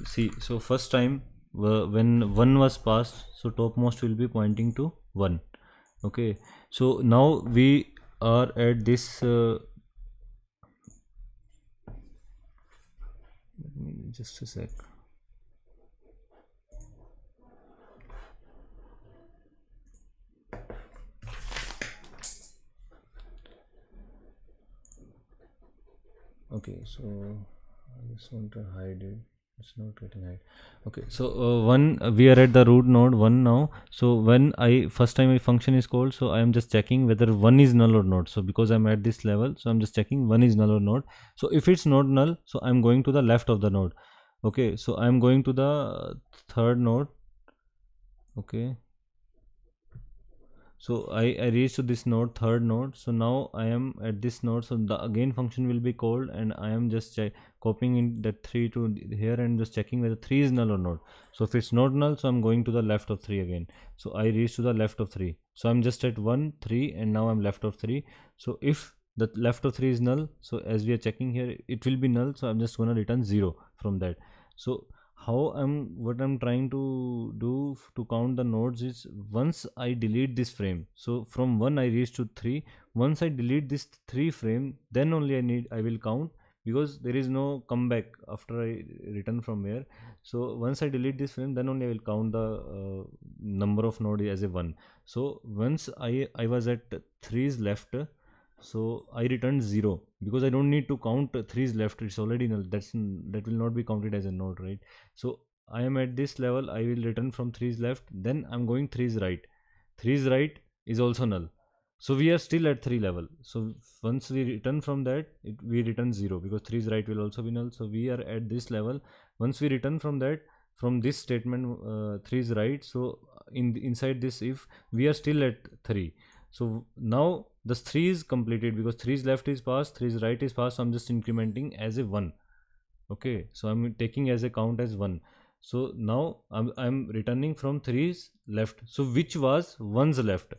see. So first time when one was passed, so topmost will be pointing to one. Okay. So now we are at this. Just a sec. Okay, so I just want to hide it. It's not getting hide. Okay, so one we are at the root node one now. So when I first time a function is called, so I am just checking whether one is null or not. So because I'm at this level, so I'm just checking one is null or not. So if it's not null, so I'm going to the left of the node. Okay, so I'm going to the third node. Okay, so I reached to this node, third node. So now I am at this node, so the again function will be called, and I am just copying in that 3 to here and just checking whether 3 is null or not. So if it's not null, so I'm going to the left of 3 again. So I reach to the left of 3, so I'm just at 1 3, and now I'm left of 3. So if the left of 3 is null, so as we are checking here, it will be null, so I'm just going to return 0 from that. So what I'm trying to do to count the nodes is, once I delete this frame, so from 1 I reach to 3. Once I delete this 3 frame, then only I will count, because there is no comeback after I return from here. So once I delete this frame, then only I will count the number of node as a 1. So once I was at 3 is left, so I returned 0, because I don't need to count 3 is left, it's already null. That will not be counted as a node, right? So I am at this level, I will return from 3 is left, then I'm going 3 is right. 3 is right is also null. So we are still at 3 level. So once we return from that, we return 0, because 3 is right will also be null. So we are at this level. Once we return from that, from this statement 3 is right, so inside this if, we are still at 3. So now the 3 is completed, because 3 is left is passed, 3 is right is passed, so I'm just incrementing as a 1. Okay, so I'm taking as a count as 1. So now I'm returning from 3's left, so which was 1's left.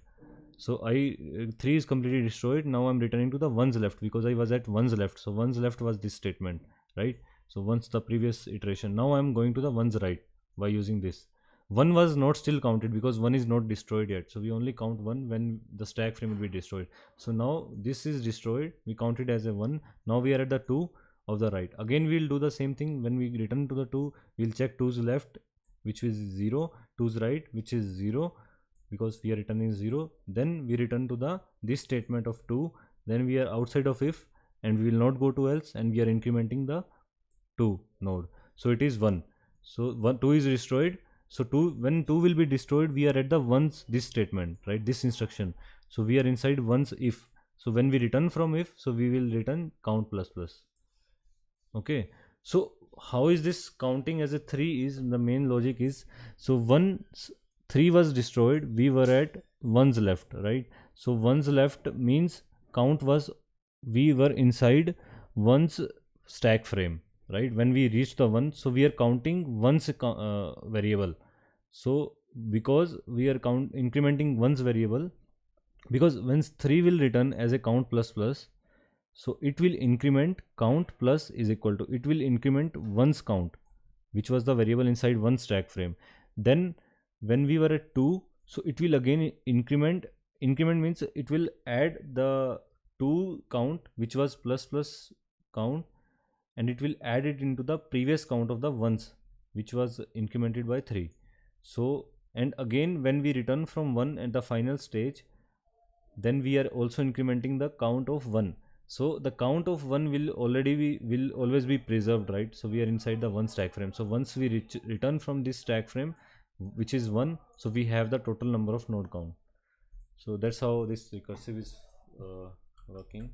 So 3 is completely destroyed. Now I'm returning to the 1's left, because I was at 1's left. So 1's left was this statement, right? So once the previous iteration, now I'm going to the 1's right by using this. 1 was not still counted, because 1 is not destroyed yet, so we only count 1 when the stack frame will be destroyed. So now this is destroyed, we count it as a 1. Now we are at the 2 of the right. Again we'll do the same thing. When we return to the 2, we'll check 2's left, which is 0, 2's right, which is 0, because we are returning 0. Then we return to the this statement of 2. Then we are outside of if, and we will not go to else, and we are incrementing the 2 node. So it is 1. So 2 is destroyed. So 2, when 2 will be destroyed, we are at the once this statement, right, this instruction. So we are inside once if. So when we return from if, so we will return count plus plus. Okay, so how is this counting as a 3 is the main logic is, so once 3 was destroyed, we were at ones left, right? So ones left means count was, we were inside one's stack frame, right? When we reach the one, so we are counting one's variable. So because we are count incrementing one's variable, because once 3 will return as a count plus plus, so it will increment count plus is equal to, it will increment one's count, which was the variable inside one stack frame. Then when we were at 2, so it will again increment means it will add the 2 count which was plus plus count, and it will add it into the previous count of the ones which was incremented by 3. So and again when we return from 1 at the final stage, then we are also incrementing the count of 1. So the count of 1 will already be, will always be preserved, right? So we are inside the one stack frame. So once we return from this stack frame which is 1, so we have the total number of node count. So that's how this recursive is working.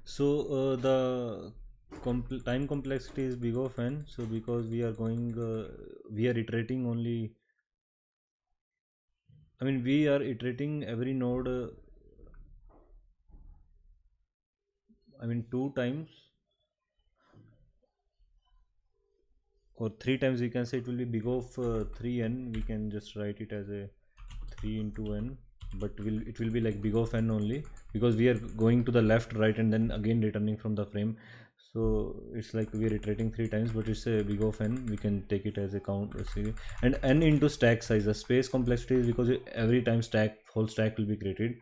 So the time complexity is big of n, so because we are going we are iterating only, I mean we are iterating every node, I mean 2 times or 3 times, we can say it will be big of 3n. We can just write it as a 3 into n, but it will be like big of n only, because we are going to the left, right, and then again returning from the frame. So it's like we are iterating 3 times, but it's a big of n. We can take it as a count, and n into stack size. The space complexity is because every time whole stack will be created,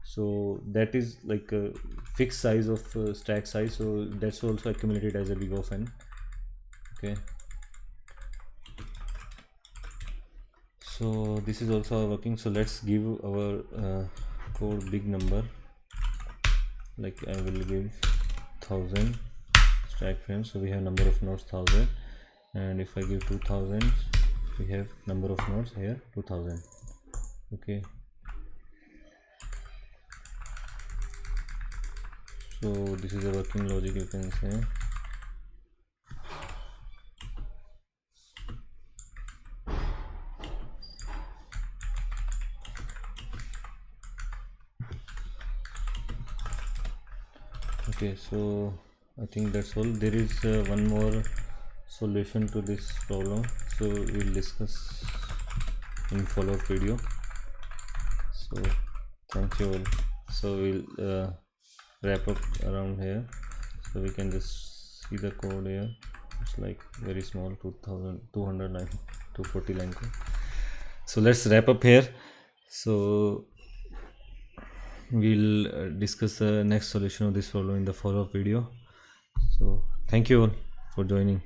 so that is like a fixed size of stack size, so that's also accumulated as a big of n. Okay, so this is also working. So let's give our code big number, like I will give 1000 stack frames, so we have number of nodes 1000, and if I give 2000, we have number of nodes here 2000. Okay, so this is a working logic, you can say. Okay, so I think that's all. There is one more solution to this problem, so we'll discuss in follow-up video. So thank you all. So we'll wrap up around here, so we can just see the code here. It's like very small, 2200 line, 240 line code. So let's wrap up here. So we'll discuss the next solution of this problem in the follow-up video. So thank you all for joining.